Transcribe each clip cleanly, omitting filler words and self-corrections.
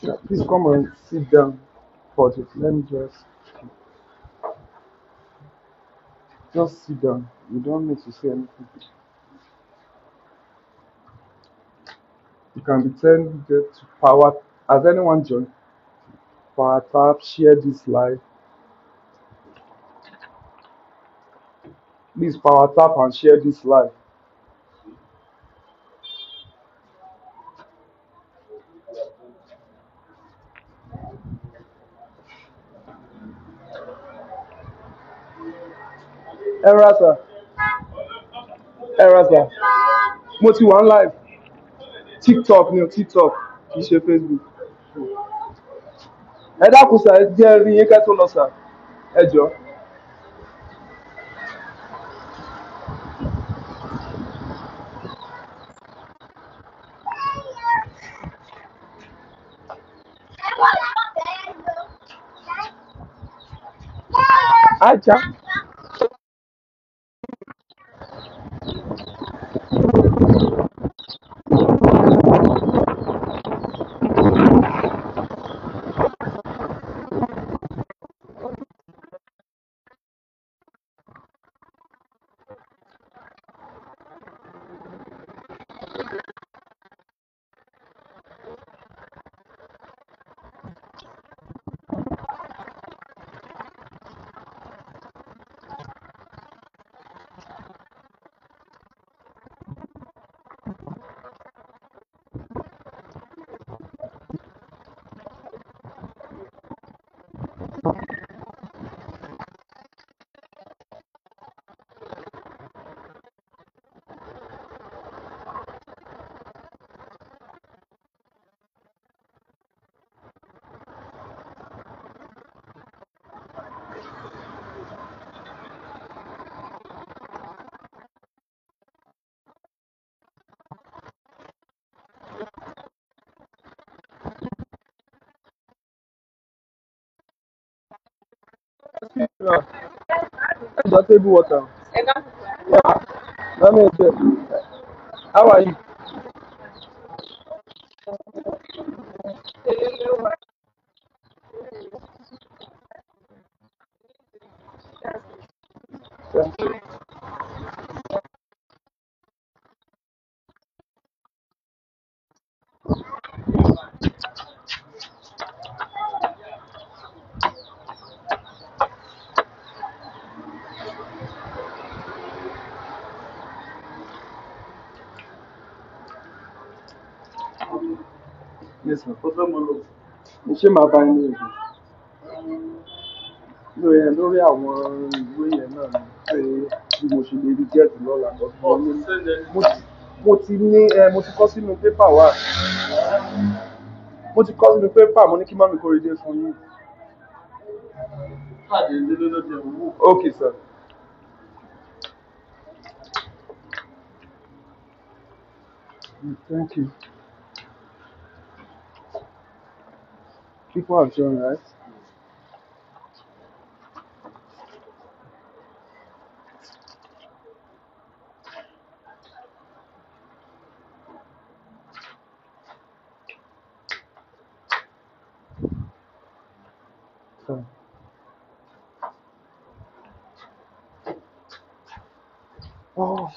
Yeah, please come and sit down for this. Let me just sit down. You don't need to say anything. You can be telling get to power. Has anyone joined? Power tap, share this live. Please power tap and share this live. Erasa, Erasa. Mo ti wà live. TikTok ni o TikTok kì í ṣe Facebook. Ẹ dákun sá ẹ jẹ́ rí yín kẹ́ tó lọ sá. Ẹ jọ. Ajá. Ẹ jọ table water. Yeah. Let me check. How are you? Yeah. Yes, sir. Mo ṣe máa bá yín lóde. Lórí àwọn ìwé yẹn náà ni pé bí mo ṣe lè rí gẹ́ẹ̀tì lọ́la lọ́dún mo ti ní mo ti kọ́ sínú pépà wá. Mo ti kọ́ sínú pépà mo ní kí mọ́mí kórè dé fún yín. Okay, sir. Thank you. People have joined, right? So, oh,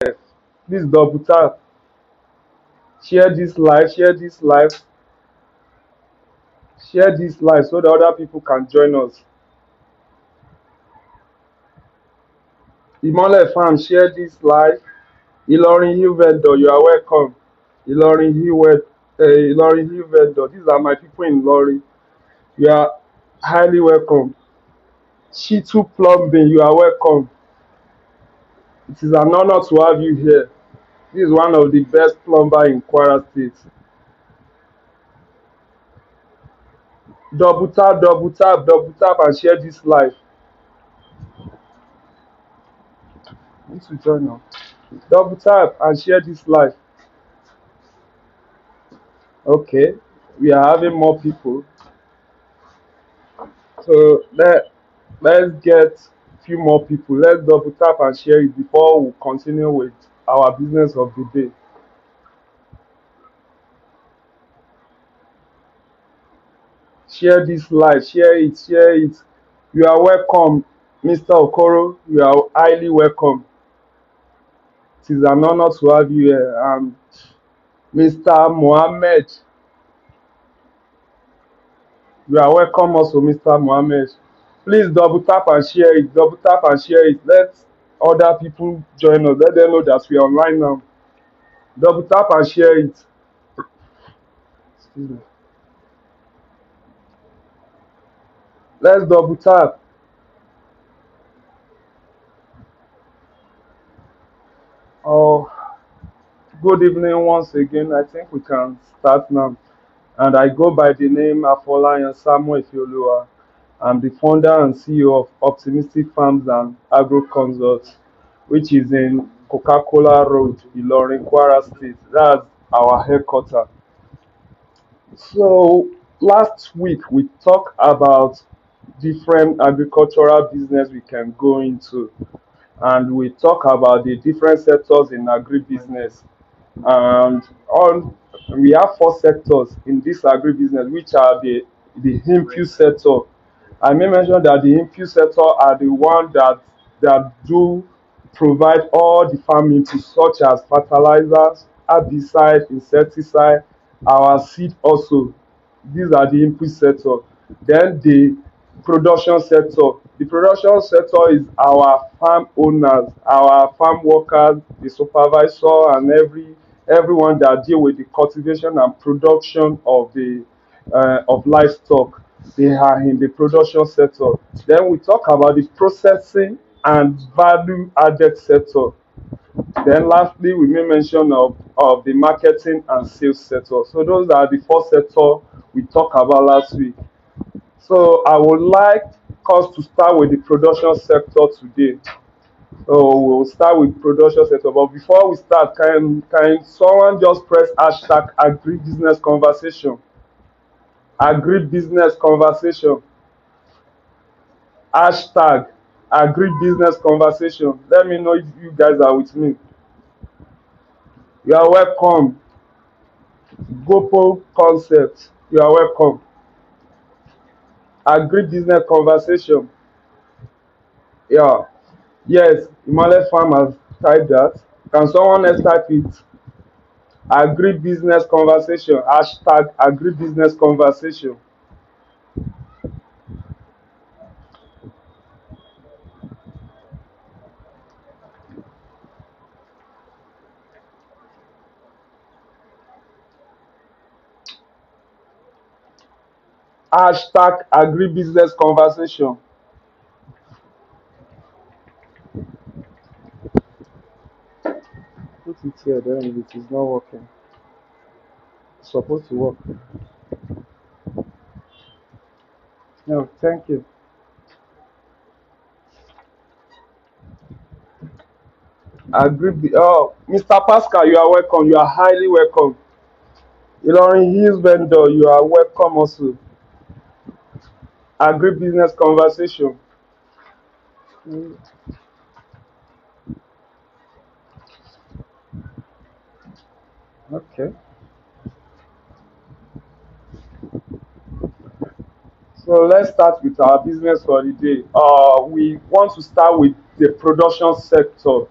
yes. Please double tap. Share this live. Share this live. Share this live so that other people can join us. Imole fam, share this live. Ilorin Hill vendor, you are welcome. Ilorin Hill vendor. These are my people in Ilorin. You are highly welcome. Shitu Plumbing, you are welcome. It is an honor to have you here. This is one of the best plumber in Kwara State. Double tap, and share this live. Need to join now. Double tap and share this live. Okay, we are having more people. So let's get few more people. Let's double tap and share it before we continue with our business of the day. Share this live, share it, share it. You are welcome, Mr. Okoro. You are highly welcome. It is an honor to have you here. Mr. Mohammed, you are welcome also, Mr. Mohammed. Please double tap and share it. Double tap and share it. Let other people join us. Let them know that we are online now. Double tap and share it. Excuse me. Let's double tap. Oh, good evening once again. I think we can start now. And I go by the name Afolayan Samuel Ifeoluwa. I'm the founder and CEO of Optimistic Farms and Agro Consults, which is in Coca-Cola Road, Ilorin, Kwara State. That's our headquarters. So last week we talked about different agricultural business we can go into, and we talk about the different sectors in agribusiness. And on we have four sectors in this agribusiness, which are the input sector. I may mention that the input sector are the one that do provide all the farm inputs such as fertilizers, herbicide, insecticide, our seed also. These are the input sector. Then the production sector. The production sector is our farm owners, our farm workers, the supervisor, and everyone that deal with the cultivation and production of livestock. They are in the production sector. Then we talk about the processing and value added sector. Then lastly, we may mention of the marketing and sales sector. So those are the four sectors we talked about last week. So I would like us to start with the production sector today. So we'll start with production sector. But before we start, can someone just press hashtag Agric Business Conversation? Agric Business Conversation. Hashtag Agric Business Conversation. Let me know if you guys are with me. You are welcome. Gopo Concept. You are welcome. Agric Business Conversation. Yeah. Yes, Imale Farm has typed that. Can someone else type it? Agri Business Conversation. Hashtag Agri Business Conversation. Hashtag Agri Business Conversation. Put it here then if it is not working. It's supposed to work. No, thank you. Oh, Mr. Pascal, you are welcome. You are highly welcome. Ilorin Hills vendor, you are welcome also. Agri Business Conversation. Okay. So let's start with our business for the day. We want to start with the production sector.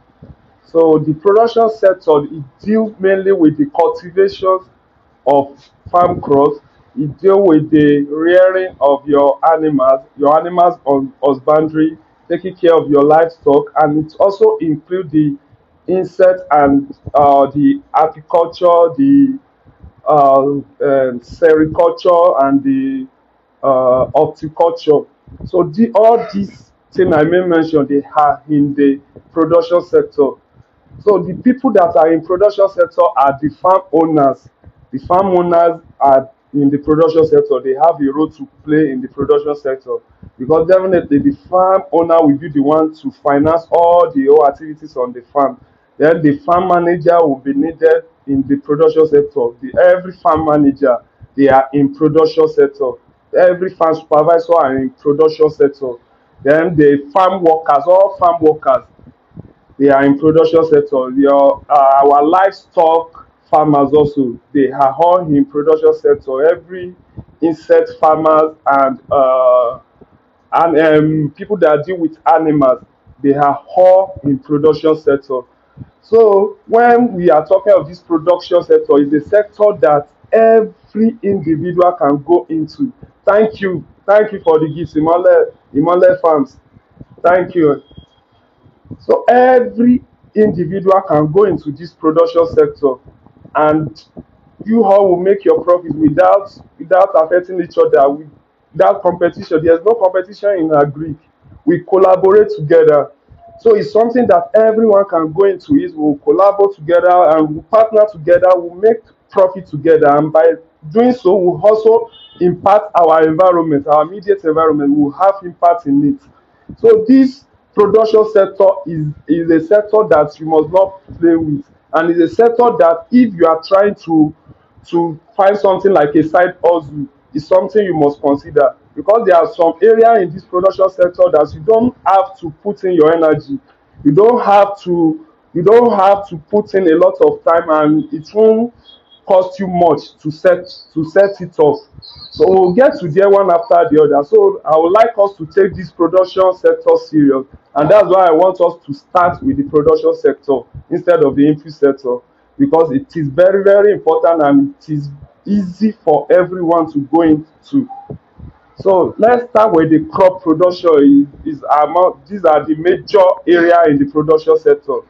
So the production sector, it deals mainly with the cultivation of farm crops. It deals with the rearing of your animals on husbandry, taking care of your livestock, and it also includes the insect and the agriculture, the sericulture, and the horticulture. So all these things I may mention, they are in the production sector. So the people that are in production sector are the farm owners. The farm owners are in the production sector. They have a role to play in the production sector because definitely the farm owner will be the one to finance all the whole activities on the farm. Then the farm manager will be needed in the production sector. Every farm manager, they are in production sector. Every farm supervisor are in production sector. Then the farm workers, all farm workers, they are in production sector. Our livestock farmers also, they are all in production sector. Every insect farmers and people that deal with animals, they are all in production sector. So when we are talking of this production sector, it's a sector that every individual can go into. Thank you for the gift, Imole Farms. Thank you. So every individual can go into this production sector, and you all will make your profit without affecting each other, without competition. There's no competition in agric. We collaborate together. So it's something that everyone can go into. It will collaborate together and we'll partner together. We'll make profit together, and by doing so, we'll also impact our environment, our immediate environment. We'll have impact in it. So this production sector is a sector that you must not play with, and it's a sector that if you are trying to find something like a side hustle, is something you must consider, because there are some area in this production sector that you don't have to put in your energy. You don't have to put in a lot of time, and it won't cost you much to set it up. So we'll get to there one after the other. So I would like us to take this production sector serious, and that's why I want us to start with the production sector instead of the input sector, because it is very, very important and it is easy for everyone to go into. So let's start with the crop production. These are the major area in the production sector.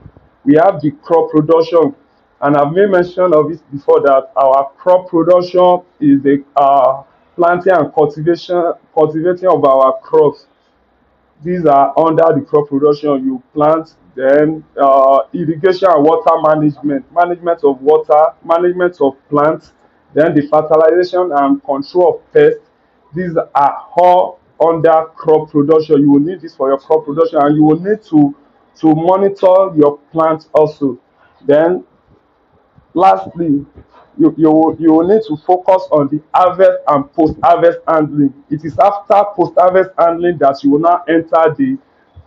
We have the crop production, and I've made mention of it before that our crop production is the planting and cultivating of our crops. These are under the crop production. You plant, then irrigation and water management of water, management of plants, then the fertilization and control of pests. These are all under crop production. You will need this for your crop production, and you will need to monitor your plants also. Then lastly, you will need to focus on the harvest and post-harvest handling. It is after post-harvest handling that you will now enter the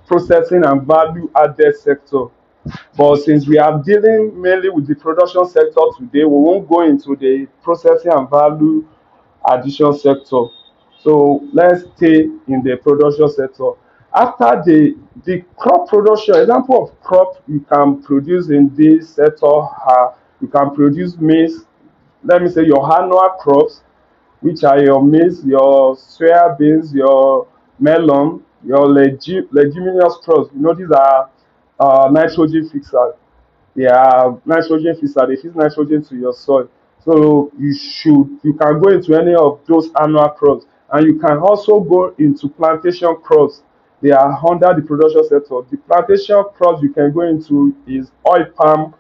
processing and value added sector. But since we are dealing mainly with the production sector today, we won't go into the processing and value addition sector. So let's stay in the production sector. After the crop production, example of crop you can produce in this sector are, you can produce maize. Let me say your annual crops, which are your maize, your soya beans, your melon, your leguminous crops. These are nitrogen fixers. They are nitrogen fixer. They fix nitrogen to your soil. So you can go into any of those annual crops, and you can also go into plantation crops. They are under the production sector. The plantation crops you can go into is oil palm,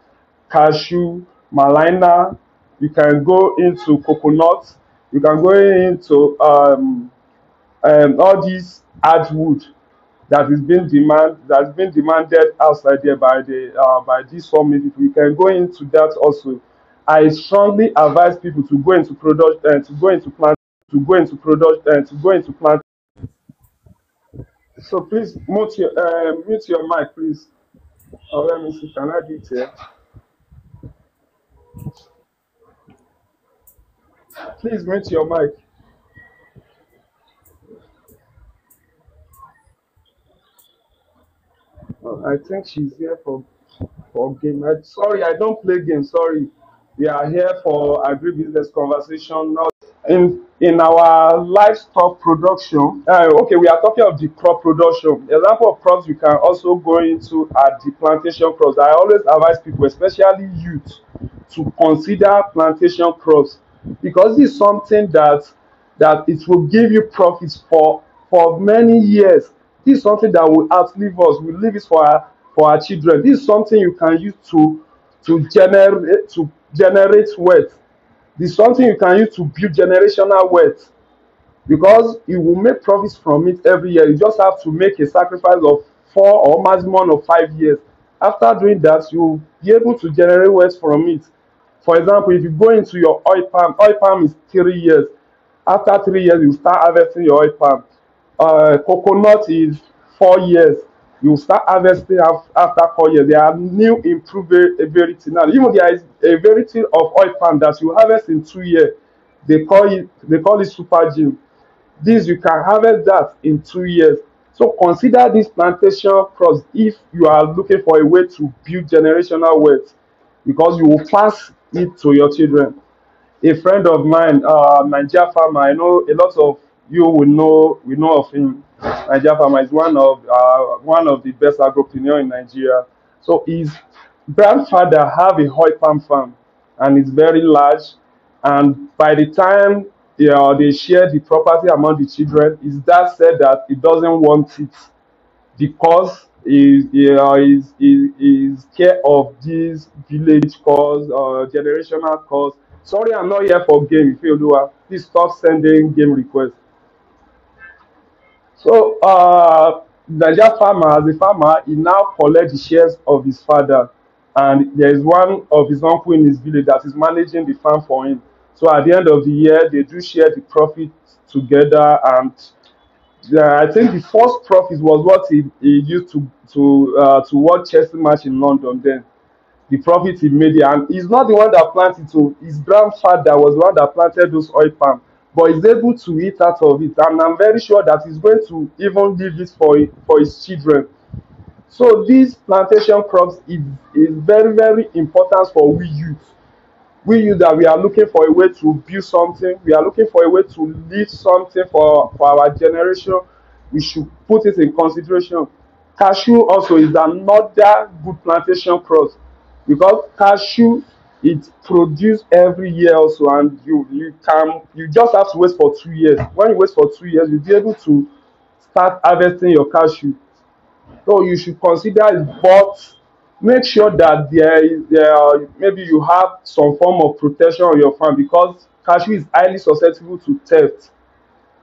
cashew, malina. You can go into coconut. You can go into all these hardwood that's been demanded outside there by these farming people. You can go into that also. I strongly advise people to go into product and to go into plant. So please mute your mic, please. Oh, let me see. Can I do it here? Please mute your mic. Oh, I think she's here for game. Sorry, I don't play games. Sorry, we are here for agri business conversation, not in our livestock production. Okay, we are talking of the crop production. Example of crops you can also go into are the plantation crops. I always advise people, especially youth, to consider plantation crops, because this is something that it will give you profits for many years. This is something that will outlive us. We leave it for our children. This is something you can use to generate wealth. This is something you can use to build generational wealth, because you will make profits from it every year. You just have to make a sacrifice of 4 or maximum of 5 years. After doing that, you'll be able to generate wealth from it. For example, if you go into your oil palm is 3 years. After 3 years, you start harvesting your oil palm. Coconut is 4 years. You start harvesting after 4 years. There are new improved variety now. Even there is a variety of oil palm that you harvest in 2 years. They call it super gym. This you can harvest that in 2 years. So consider this plantation crops if you are looking for a way to build generational wealth, because you will pass it to your children. A friend of mine, Nigeria farmer, I know a lot of you will know of him. Nigeria farmer is one of the best agripreneur in Nigeria. So his grandfather have a oil palm farm, and it's very large. And by the time they share the property among the children, his dad said that he doesn't want it because is care of this village cause or generational cause. Sorry, I'm not here for game. If you please stop sending game requests. So Naija farmer, as a farmer, he now collect the shares of his father, and there is one of his uncle in his village that is managing the farm for him. So at the end of the year, they do share the profit together, and I think the first profit was what he used to watch Chelsea match in London. Then the profit he made there, and he's not the one that planted. So his grandfather was the one that planted those oil palm, but he's able to eat out of it, and I'm very sure that he's going to even leave it for his children. So these plantation crops is very very important for we youth. We use that we are looking for a way to build something, we are looking for a way to leave something for our generation. We should put it in consideration. Cashew also is another good plantation crop, because cashew it produce every year also, and you just have to wait for 2 years. When you wait for 2 years, you'll be able to start harvesting your cashew. So you should consider it, but make sure that maybe you have some form of protection on your farm, because cashew is highly susceptible to theft.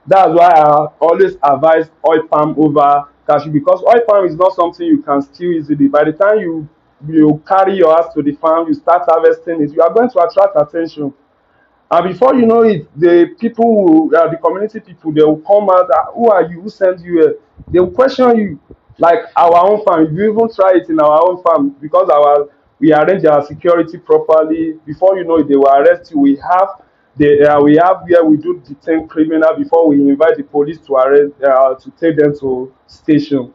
That's why I always advise oil palm over cashew, because oil palm is not something you can steal easily. By the time you carry your ass to the farm, you start harvesting it, you are going to attract attention. And before you know it, the community people, they will come out. Who are you? Who sent you here? They will question you. Like our own farm, if you even try it in our own farm, because we arrange our security properly. Before you know it, they will arrest you. We have where we do detain criminal before we invite the police to arrest to take them to station.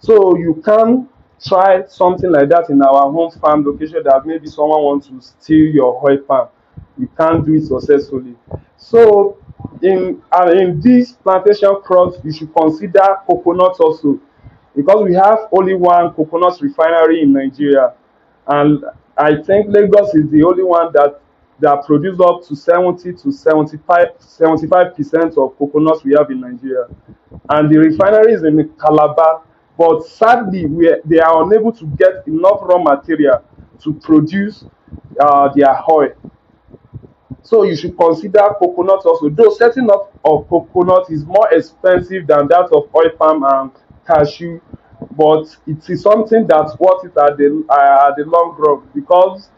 So you can try something like that in our home farm location, that maybe someone wants to steal your oil palm. You can't do it successfully. So in these plantation crops, you should consider coconut also, because we have only one coconut refinery in Nigeria, and I think Lagos is the only one that produce up to 70 to 75% of coconuts we have in Nigeria, and the refinery is in Calabar. But sadly, they are unable to get enough raw material to produce their oil. So you should consider coconut also. Though setting up of coconut is more expensive than that of oil palm and cashew, but it is something that's worth it at the long run, because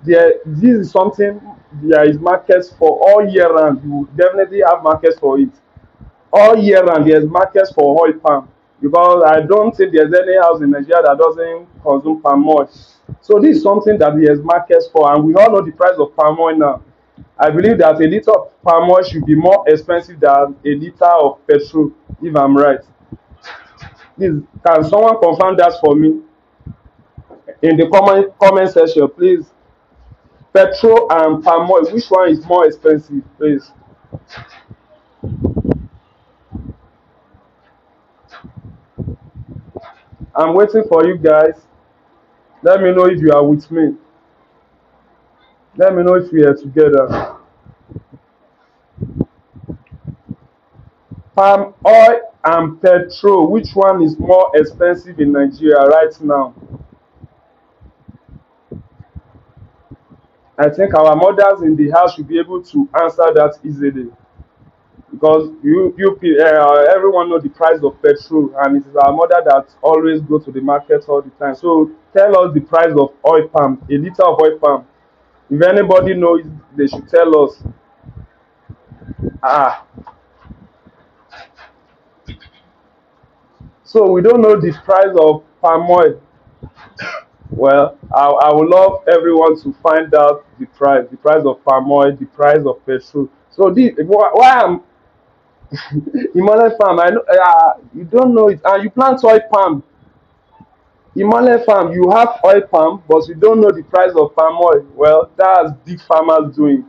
this is something there is markets for all year round. You definitely have markets for it all year round. There's markets for oil palm, because I don't think there's any house in Nigeria that doesn't consume palm oil. So this is something that there's markets for, and we all know the price of palm oil now. I believe that a liter of palm oil should be more expensive than a liter of petrol, if I'm right. Please, can someone confirm that for me in the comment section, please? Petrol and palm oil, which one is more expensive, please? I'm waiting for you guys. Let me know if you are with me. Let me know if we are together. Palm oil and petrol, which one is more expensive in Nigeria right now? I think our mothers in the house should be able to answer that easily, because everyone know the price of petrol, and it is our mother that always go to the market all the time. So tell us the price of oil palm, a liter of oil palm. If anybody knows, they should tell us. So we don't know the price of palm oil. Well, I would love everyone to find out the price of palm oil, the price of petrol. So this why I'm Imole farm. I know you don't know it, and you plant oil palm. Imole farm, you have oil palm, but you don't know the price of palm oil. Well, that's big farmers doing.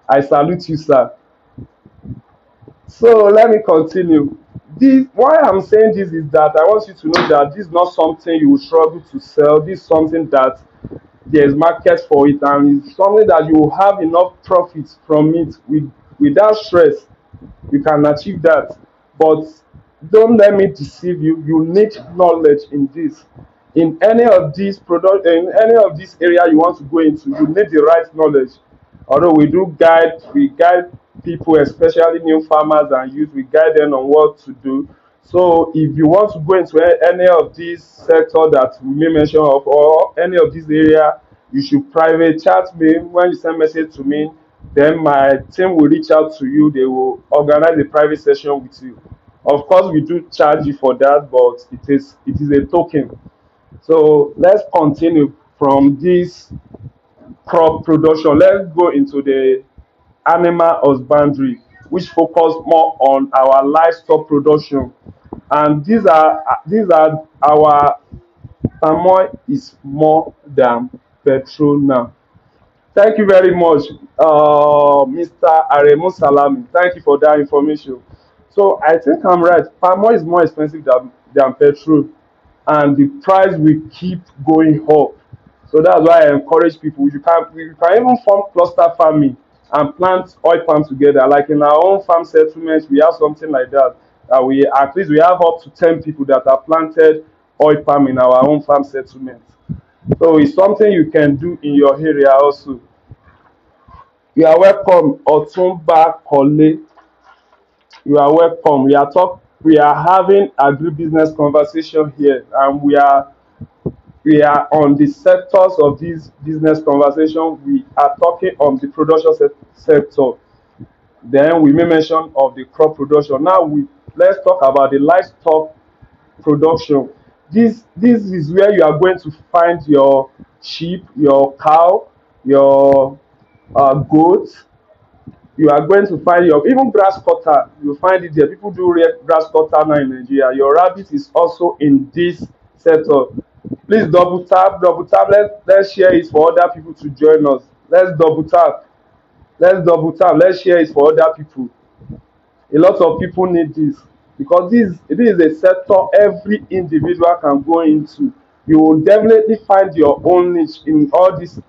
I salute you, sir. So let me continue. This why I'm saying this is that I want you to know that this is not something you will struggle to sell. This is something that there's market for it, and it's something that you will have enough profits from it without stress. You can achieve that. But don't let me deceive you. You need knowledge in this. In any of these product, in any of this area you want to go into, you need the right knowledge. Although we guide people, especially new farmers and youth, we guide them on what to do. So if you want to go into any of these sector that we may mention of, or any of this area, you should private chat me. When you send message to me, then my team will reach out to you. They will organize a private session with you. Of course, we do charge you for that, but it is a token. So let's continue from this crop production. Let's go into the animal husbandry, which focus more on our livestock production. And these are our palm oil is more than petrol now. Thank you very much, Mr. Aremu Salami. Thank you for that information. So I think I'm right. Palm oil is more expensive than petrol, and the price will keep going up. So that's why I encourage people. You can even form cluster farming and plant oil palm together. Like in our own farm settlements, we have something like that. We at least we have up to 10 people that have planted oil palm in our own farm settlement. So it's something you can do in your area also. You are welcome, Otumba Kole. You are welcome. We are having agribusiness conversation here, and we are on the sectors of this business conversation. We are talking on the production sector. Then we may mention of the crop production. Now let's talk about the livestock production. This is where you are going to find your sheep, your cow, your goats. You are going to find your even grass cutter. You find it there. People do grass cutter now in Nigeria. Your rabbit is also in this sector. Please double tap, double tap. Let's share it for other people to join us. Let's double tap. Let's double tap. Let's share it for other people. A lot of people need this because this is a sector every individual can go into. You will definitely find your own niche in all this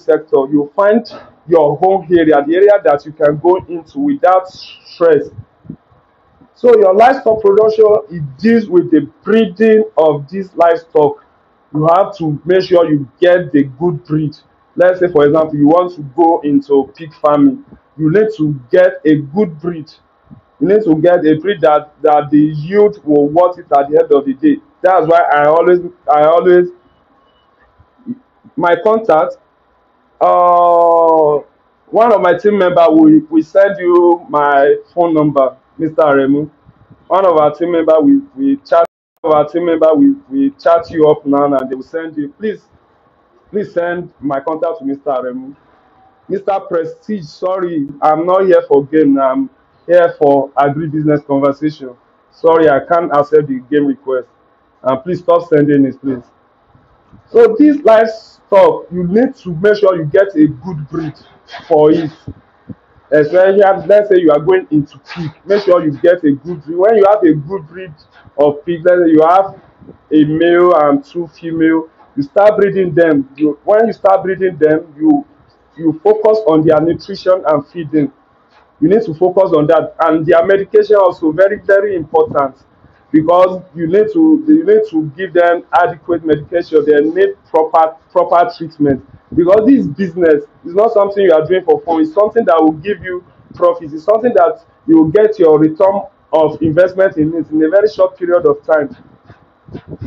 sector. You'll find your home area, the area that you can go into without stress. So your livestock production, it deals with the breeding of this livestock. You have to make sure you get the good breed. Let's say, for example, you want to go into pig farming. You need to get a good breed. You need to get a breed that the yield will worth it at the end of the day. That's why I always my contact. Uh, One of my team member will send you my phone number, Mr. Aremu. One of our team member will chat you up now, and they will send you. Please send my contact to Mr. Aremu. Mr. Prestige, sorry, I'm not here for game. I'm here for agri-business conversation. Sorry, I can't accept the game request. And please stop sending it, please. So this livestock, you need to make sure you get a good breed for it. Especially, let's say you are going into pig, make sure you get a good breed. When you have a good breed of pig, let's say you have a male and two female, you start breeding them. When you start breeding them, you focus on their nutrition and feeding. You need to focus on that, and their medication also very very important, because you need to give them adequate medication. They need proper treatment, because this business is not something you are doing for fun. It's something that will give you profit. It's something that you will get your return of investment in it in a very short period of time.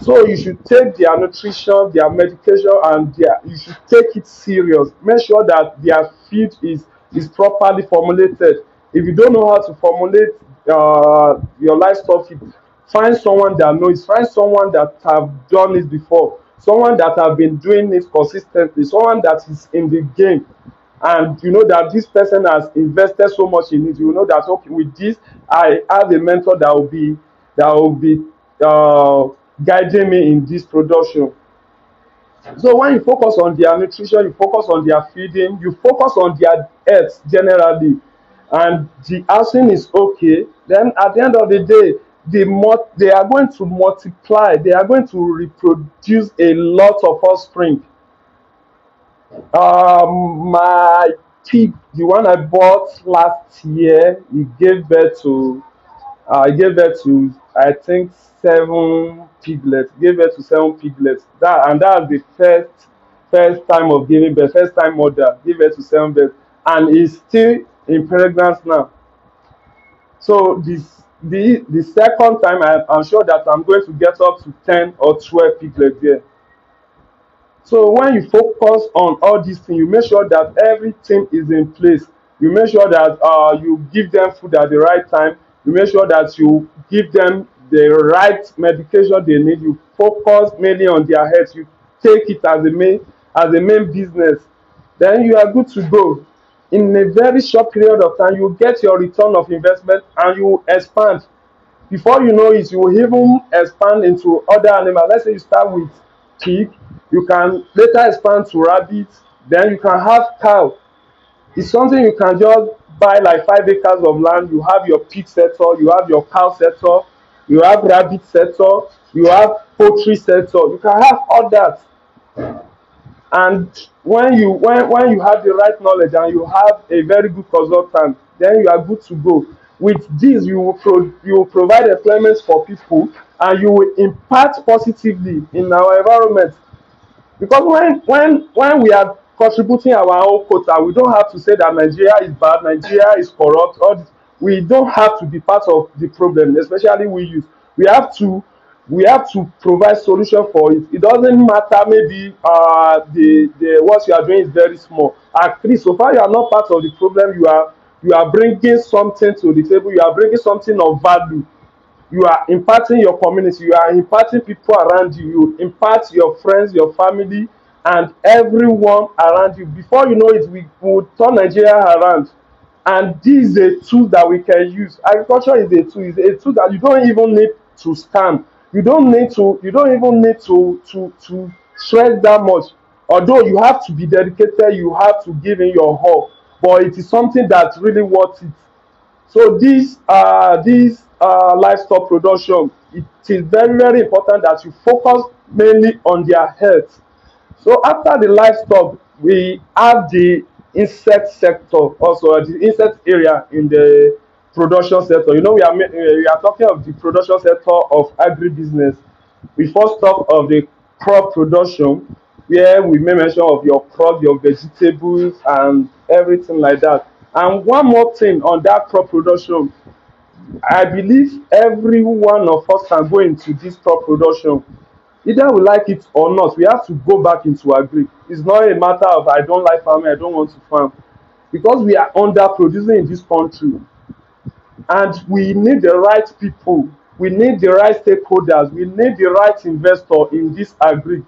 So you should take their nutrition, their medication, and you should take it serious. Make sure that their feed is properly formulated. If you don't know how to formulate your livestock feed, Find someone that knows, find someone that have done it before, someone that have been doing it consistently, someone that is in the game, and you know that this person has invested so much in it. You know that, okay, with this I have a mentor that will be uh, guiding me in this production. So when you focus on their nutrition, you focus on their feeding, you focus on their health generally, and the housing is okay, then at the end of the day, they are going to multiply, they are going to reproduce a lot of offspring. My pig, the one I bought last year, he gave birth to, I think, 7 piglets. Gave birth to 7 piglets. That's the first time of giving birth. First time mother gave birth to 7 birds, and is still in pregnancy now. So the second time, I'm sure that I'm going to get up to 10 or 12 piglets there. So when you focus on all these things, you make sure that everything is in place. You make sure that you give them food at the right time. You make sure that you give them the right medication they need. You focus mainly on their health. You take it as a main business. Then you are good to go. In a very short period of time, you get your return of investment and you expand. Before you know it, you will even expand into other animals. Let's say you start with pig, you can later expand to rabbit, then you can have cow. It's something you can just buy like 5 acres of land. You have your pig sector, you have your cow sector, you have rabbit sector, you have poultry sector. You can have all that. And when you have the right knowledge and you have a very good consultant, then you are good to go. With this, you will provide employment for people, and you will impact positively in our environment. Because when we are contributing our own quota, we don't have to say that Nigeria is bad, Nigeria is corrupt. All this. We don't have to be part of the problem, especially we youth. We have to we have to provide solution for it. It doesn't matter, maybe the what you are doing is very small. At least so far you are not part of the problem. You are bringing something to the table. You are bringing something of value. You are impacting your community, you are impacting people around you, you impact your friends, your family, and everyone around you. Before you know it, we will turn Nigeria around. And this is a tool that we can use. Agriculture is a tool that you don't even need to scam. You don't even need to stress that much. Although you have to be dedicated, you have to give in your all, but it is something that's really worth it. So this livestock production, it is very very important that you focus mainly on their health. So after the livestock, we have the insect sector also, the insect area in the production sector. You know, we are talking of the production sector of agribusiness. We first talk of the crop production, where we may mention of your crop, your vegetables, and everything like that. And one more thing on that crop production, I believe every one of us can go into this crop production. Either we like it or not, we have to go back into agri. It's not a matter of I don't like farming, I don't want to farm. Because we are underproducing in this country, and we need the right people, we need the right stakeholders, we need the right investor in this agri.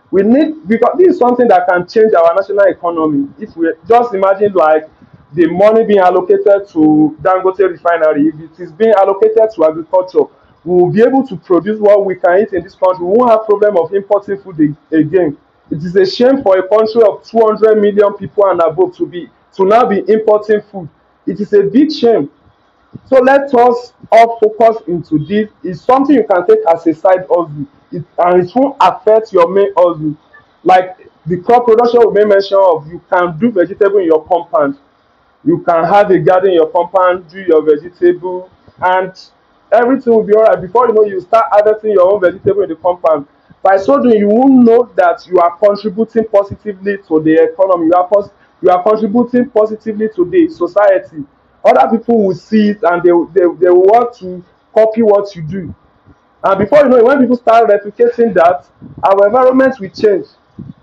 We need, because this is something that can change our national economy. If we just imagine like the money being allocated to Dangote refinery, if it is being allocated to agriculture, we will be able to produce what we can eat in this country. We won't have problem of importing food again. It is a shame for a country of 200 million people and above to now be importing food. It is a big shame. So let us all focus into this. It's something you can take as a side hustle, and it won't affect your main hustle. Like the crop production we may mention of, you can do vegetable in your compound. You can have a garden in your compound, do your vegetable, and everything will be alright. Before you know, you start harvesting your own vegetable in the compound. By so doing, you will know that you are contributing positively to the economy. You are contributing positively to the society. Other people will see it, and they will want to copy what you do. And before you know it, when people start replicating that, our environment will change.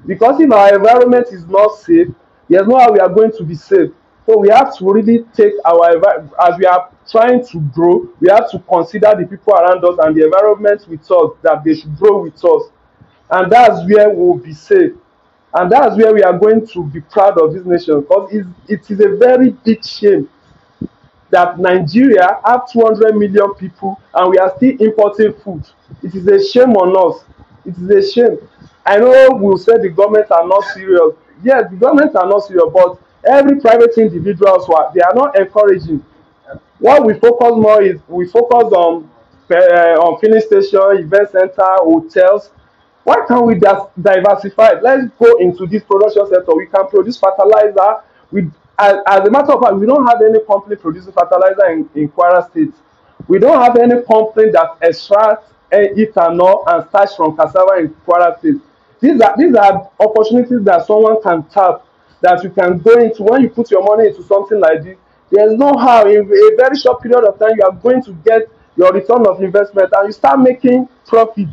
Because if our environment is not safe, there's no how we are going to be safe. So we have to really take as we are trying to grow, we have to consider the people around us and the environment with us, that they should grow with us. And that's where we'll be safe. And that's where we are going to be proud of this nation, because it is a very big shame that Nigeria have 200 million people and we are still importing food. It is a shame on us. It is a shame. I know we'll say the government are not serious. Yes, the government are not serious, but every private individual, they are not encouraging. What we focus more is we focus on filling station, event center, hotels. Why can't we just diversify? Let's go into this production sector. We can produce fertilizer. As a matter of fact, we don't have any company producing fertilizer in Kwara State. We don't have any company that extracts ethanol and starch from cassava in Kwara State. These are opportunities that someone can tap, that you can go into. When you put your money into something like this, there's no how in a very short period of time you are going to get your return of investment and you start making profit.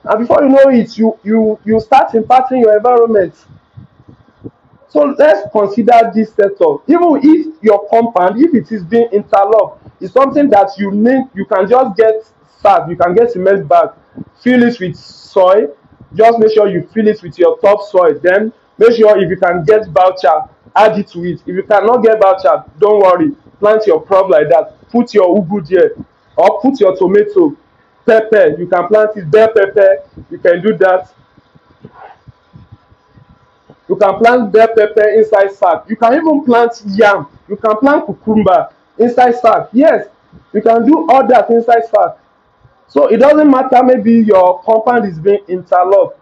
And before you know it, you start impacting your environment. So let's consider this setup. Even if your compound, if it is being interlocked, it's something that you can just get sand, you can get cement bag, fill it with soil. Just make sure you fill it with your top soil. Then make sure if you can get voucher, add it to it. If you cannot get voucher, don't worry. Plant your crop like that. Put your ugu there, or put your tomato, pepper. You can plant it, bell pepper. You can do that. You can plant bell pepper inside sack. You can even plant yam. You can plant cucumber inside sack. Yes, you can do all that inside sack. So it doesn't matter, maybe your compound is being interlocked.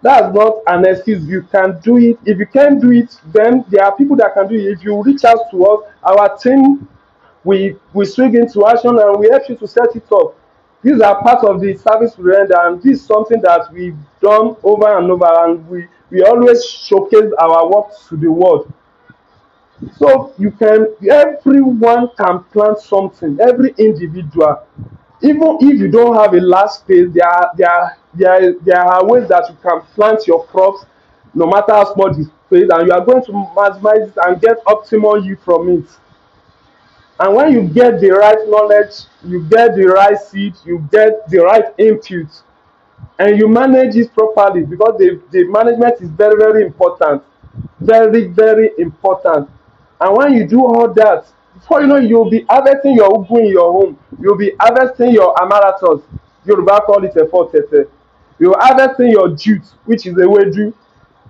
That's not an excuse. You can do it. If you can't do it, then there are people that can do it. If you reach out to us, our team, we swing into action and we help you to set it up. These are part of the service we render, and this is something that we've done over and over, and we always showcase our work to the world. So everyone can plant something, every individual. Even if you don't have a large space, there are ways that you can plant your crops, no matter how small the space, and you are going to maximize it and get optimal yield from it. And when you get the right knowledge, you get the right seed, you get the right input, and you manage it properly, because the management is very, very important. Very, very important. And when you do all that, before you know, you'll be harvesting your ugu in your home. You'll be harvesting your amaratos. Yoruba call it efo tete. You're harvesting your jute, which is a wedu,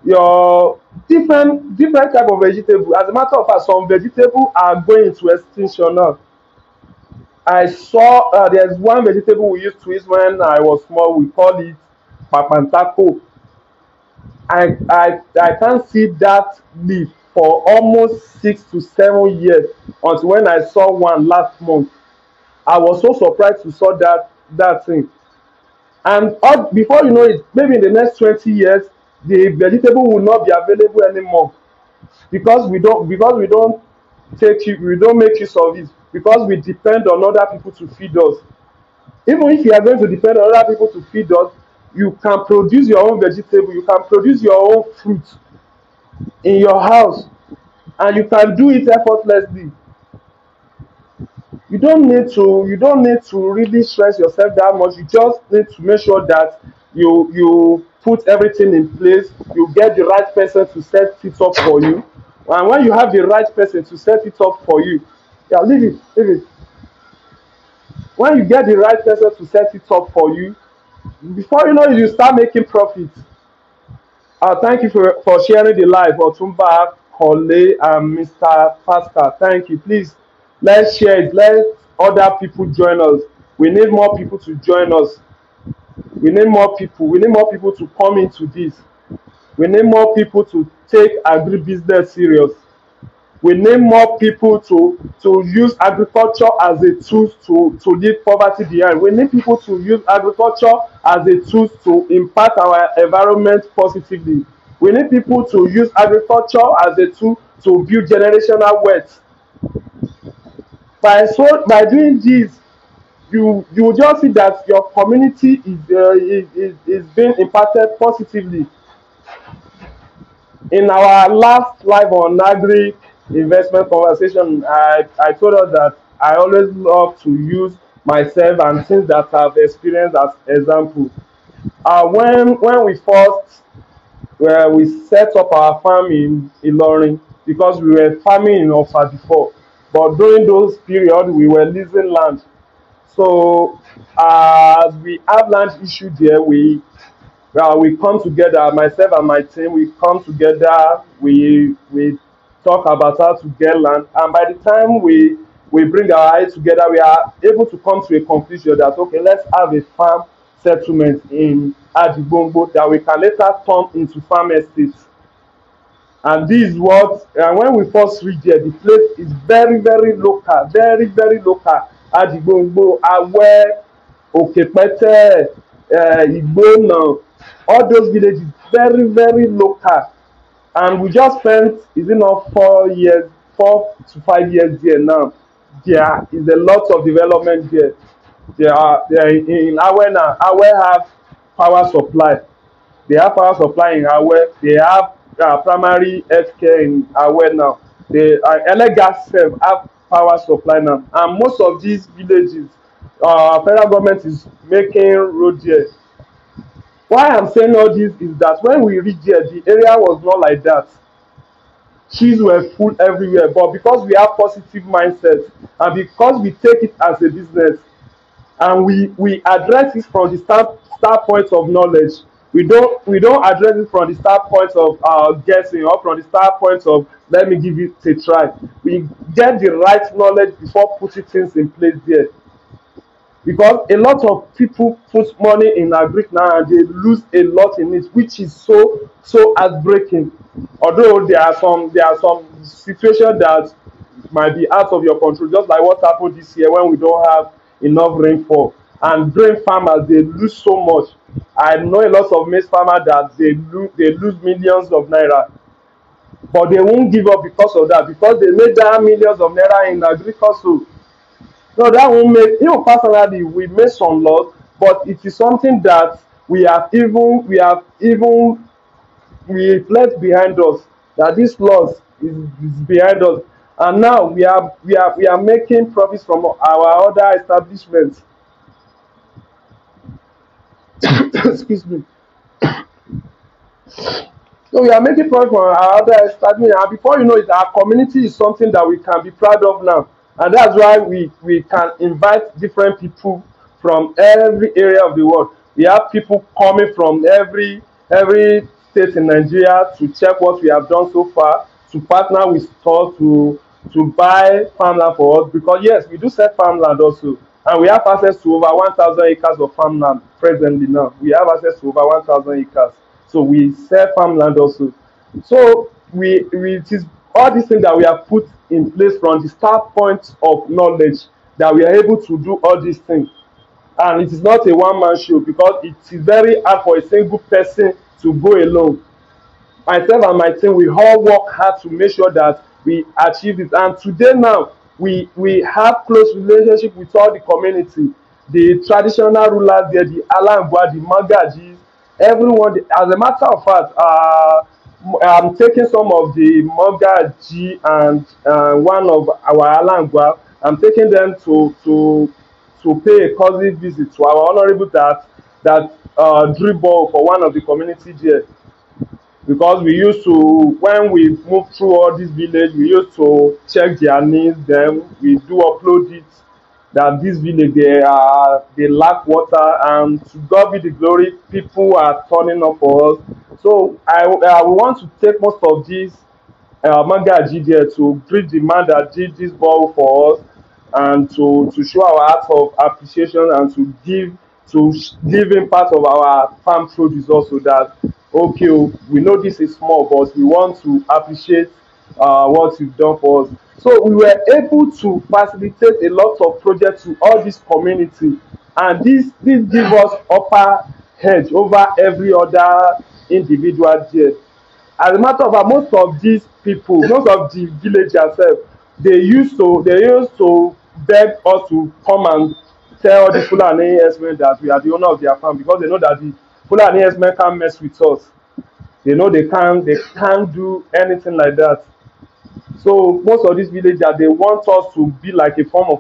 your different type of vegetable. As a matter of fact, some vegetables are going into extinction now. I saw there's one vegetable we used to eat when I was small. We call it papantako. I can't see that leaf for almost 6 to 7 years, until when I saw one last month. I was so surprised to saw that thing. And before you know it, maybe in the next 20 years, the vegetable will not be available anymore, because we don't we don't make use of it, because we depend on other people to feed us. Even if you are going to depend on other people to feed us, you can produce your own vegetable, you can produce your own fruit in your house, and you can do it effortlessly. You don't need to really stress yourself that much. You just need to make sure that you put everything in place. You get the right person to set it up for you, and when you have the right person to set it up for you, yeah, leave it. When you get the right person to set it up for you, before you know it, you start making profit. Thank you for sharing the live, Otumba, Kole, and Mr. Pascal. Thank you. Please, let's share it. Let other people join us. We need more people to join us. We need more people. We need more people to come into this. We need more people to take agribusiness serious. We need more people to use agriculture as a tool to leave poverty behind. We need people to use agriculture as a tool to impact our environment positively. We need people to use agriculture as a tool to build generational wealth. By doing this, you will just see that your community is being impacted positively. In our last live on Agric investment conversation, I told her that I always love to use myself and things that I've experienced as example. When we first we set up our farm in Ilorin, because we were farming in Ofa before, but during those periods we were leasing land. So as we have land issue there, we come together, myself and my team, we come together, we talk about how to get land, and by the time we bring our eyes together, we are able to come to a conclusion that okay, let's have a farm settlement in Adigbongbo that we can later turn into farm estates. And this is what, and when we first reach there, the place is very very local, very local. Adigbongbo, Awe, Okepete, Igbona, all those villages, very local. And we just spent, is it not 4 years, 4 to 5 years there now. There is a lot of development there. There in Awe now. Awe have power supply. They have power supply in Awe. They have primary health care in Awe now. They Elegas sef have power supply now. And most of these villages, federal government is making road there. Why I'm saying all this is that when we reach there, the area was not like that. Trees were full everywhere, but because we have positive mindset and because we take it as a business, and we address it from the start point of knowledge. We don't address it from the start point of guessing, or from the start point of let me give it a try. We get the right knowledge before putting things in place there, because a lot of people put money in agric now and they lose a lot in it, which is so heartbreaking. Although there are some situations that might be out of your control, just like what happened this year when we don't have enough rainfall, and grain farmers they lose so much. I know a lot of maize farmers that they lose millions of naira, but they won't give up because of that, because they made that millions of naira in agriculture. No, that won't make, personally we made some loss, but it is something that we have even we left behind us, that this loss is behind us. And now we are making profits from our other establishments. Excuse me. So we are making progress for our other establishment, and before you know it, our community is something that we can be proud of now. And that's why we can invite different people from every area of the world. We have people coming from every state in Nigeria to check what we have done so far, to partner with stores to buy farmland for us, because yes, we do sell farmland also, and we have access to over 1,000 acres of farmland presently now. We have access to over 1,000 acres. So we sell farmland also. So we it is all these things that we have put in place from the start point of knowledge, that we are able to do all these things. And it is not a one-man show, because it is very hard for a single person to go alone. Myself and my team, we all work hard to make sure that we achieve it. And today now, we have close relationship with all the community, the traditional rulers there, the Alangwa, the Magajis, everyone. As a matter of fact, I'm taking some of the Magaji and one of our Alangwa. I'm taking them to pay a cousin visit to our honorable that dribble for one of the community there, because we used to, when we move through all this village, we used to check their needs, then we do upload it, that this village they lack water, and to God be the glory, people are turning up for us. So I want to take most of these Magaji there to greet the man that did this ball for us, and to show our act of appreciation, and to give him part of our farm produce also, that okay, oh, we know this is small, but we want to appreciate what you've done for us. So we were able to facilitate a lot of projects to all this community, and this give us upper edge over every other individual there. As a matter of fact, most of these people, most of the villagers sef, they used to beg us to come and tell the Fulani herdsmen that we are the owner of their farm, because they know that the Fulani herdsmen can't mess with us. They know they can't do anything like that. So most of these villagers, they want us to be like a form of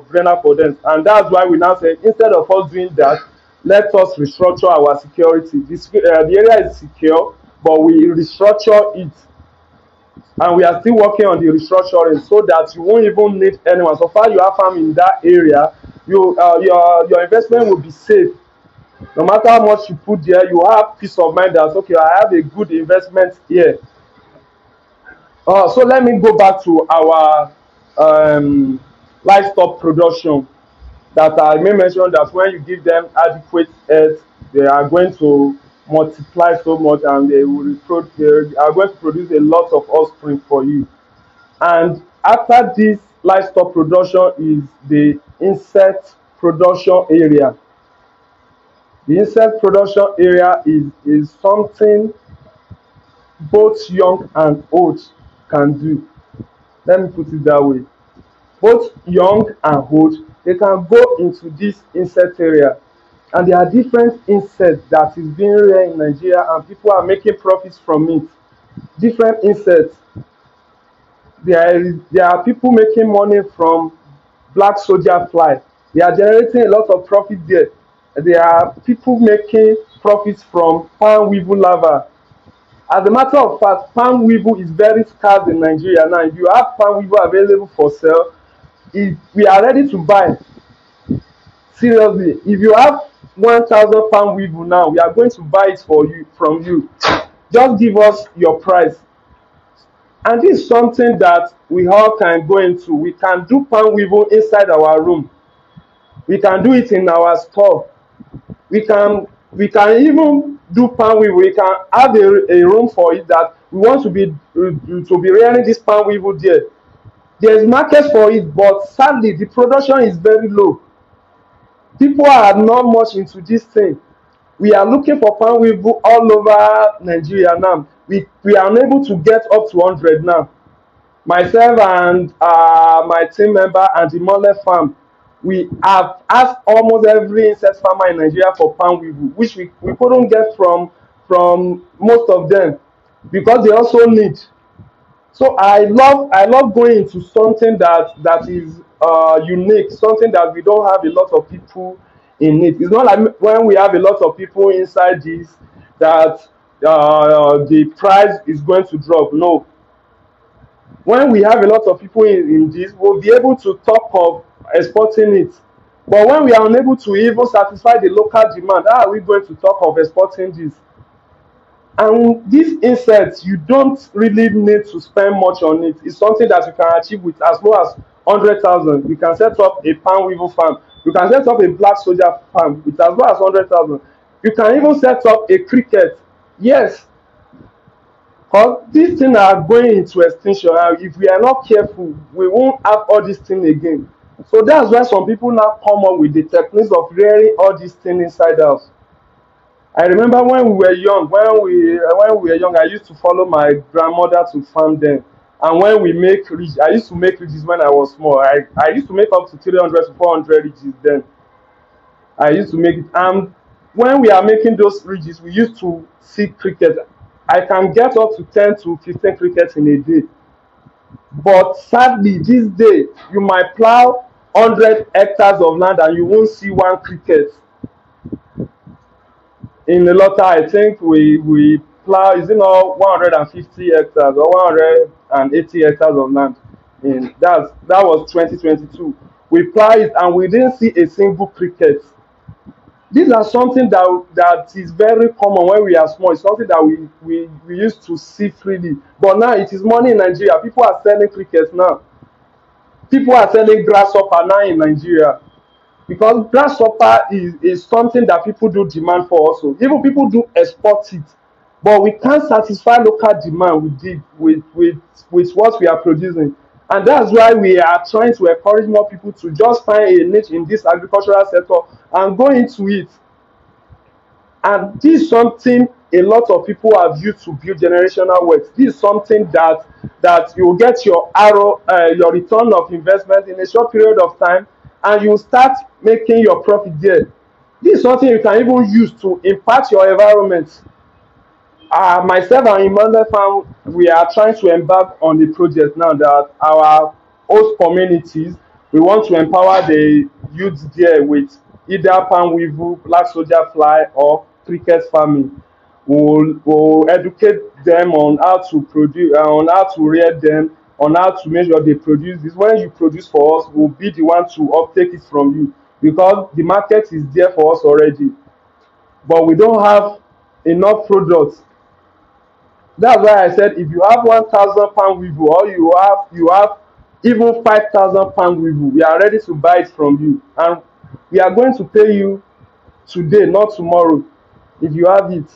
brainer for them, and that's why we now say instead of us doing that, let us restructure our security. The area is secure, but we restructure it, and we are still working on the restructuring so that you won't even need anyone. So far you have farm in that area, your investment will be safe. No matter how much you put there, you have peace of mind that okay, I have a good investment here. So let me go back to our livestock production. That I may mention that when you give them adequate earth, they are going to multiply so much, and they are going to produce a lot of offspring for you. And after this livestock production is the insect production area. The insect production area is something both young and old can do. Let me put it that way. Both young and old, they can go into this insect area. And there are different insects that is being reared in Nigeria, and people are making profits from it. Different insects. There are people making money from black soldier fly. They are generating a lot of profit there. There are people making profits from palm weevil larva. As a matter of fact, palm weevil is very scarce in Nigeria now. If you have palm weevil available for sale, if we are ready to buy. Seriously, if you have 1,000 palm weevil now, we are going to buy it for you from you. Just give us your price. And this is something that we all can go into. We can do palm weevil inside our room. We can do it in our store. We can even do palm weevil. We can have a room for it that we want to be rearing this palm weevil there. There is market for it, but sadly the production is very low. People are not much into this thing. We are looking for palm weevil all over Nigeria now. We are unable to get up to 100 now. Myself and my team member and the Mole farm, we have asked almost every insect farmer in Nigeria for palm weevil, which we couldn't get from most of them, because they also need. So I love going into something that is unique, something that we don't have a lot of people in it. It's not like when we have a lot of people inside this that the price is going to drop. No. When we have a lot of people in this, we'll be able to talk of exporting it. But when we are unable to even satisfy the local demand, how are we going to talk of exporting this? And these insects, you don't really need to spend much on it. It's something that you can achieve with as low as 100,000. You can set up a palm weevil farm. You can set up a black soldier farm with as low as 100,000. You can even set up a cricket. Yes, because these things are going into extinction, and if we are not careful, we won't have all these things again. So that's why some people now come up with the techniques of rearing all these things inside house. I remember when we were young, I used to follow my grandmother to farm them. And when we make ridges, I used to make ridges when I was small. I used to make up to 300 to 400 ridges then. I used to make it. And when we are making those ridges, we used to see cricket. I can get up to 10 to 15 crickets in a day. But sadly, this day, you might plow 100 hectares of land and you won't see one cricket. In the Lota, I think we plow, is it not 150 hectares or 180 hectares of land? That was 2022. We plow it and we didn't see a single cricket. These are something that is very common when we are small. It's something that we used to see freely. But now it is money in Nigeria. People are selling crickets now. People are selling grasshopper now in Nigeria. Because grasshopper is something that people do demand for also. Even people do export it. But we can't satisfy local demand with what we are producing. And that's why we are trying to encourage more people to just find a niche in this agricultural sector and go into it. And this is something a lot of people have used to build generational wealth. This is something that you will get your return of investment in a short period of time, and you start making your profit there. This is something you can even use to impact your environment. Myself and Emmanuel Farm, we are trying to embark on the project now that our host communities, we want to empower the youth there with either palm weevil, black soldier fly, or cricket farming. We'll educate them on how to produce, on how to rear them, on how to make sure they produce this. When you produce for us, we'll be the one to uptake it from you because the market is there for us already, but we don't have enough products. That's why I said if you have 1,000 pound weevil or you have even 5,000 pound weevil, we are ready to buy it from you, and we are going to pay you today, not tomorrow. If you have it,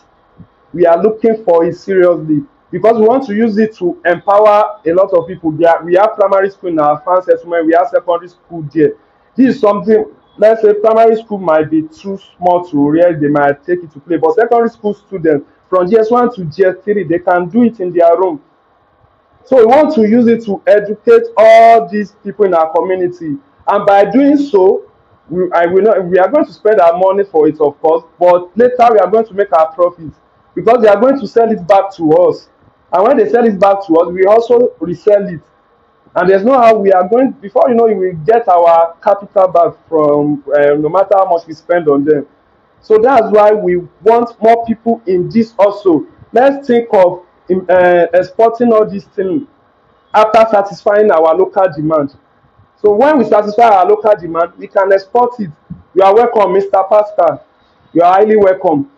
we are looking for it seriously because we want to use it to empower a lot of people. We have primary school in our farm settlement, we have secondary school there. This is something, let's say primary school might be too small to rear, they might take it to play, but secondary school students from GS1 to GS3, they can do it in their room. So we want to use it to educate all these people in our community, and by doing so, we are going to spend our money for it, of course, but later we are going to make our profit because they are going to sell it back to us, and when they sell it back to us, we also resell it, and there's no how we are going, before you know it, we get our capital back from no matter how much we spend on them. So that's why we want more people in this also. Let's think of exporting all these things after satisfying our local demand. So when we satisfy our local demand, we can export it. You are welcome, Mr. Pascal. You are highly welcome.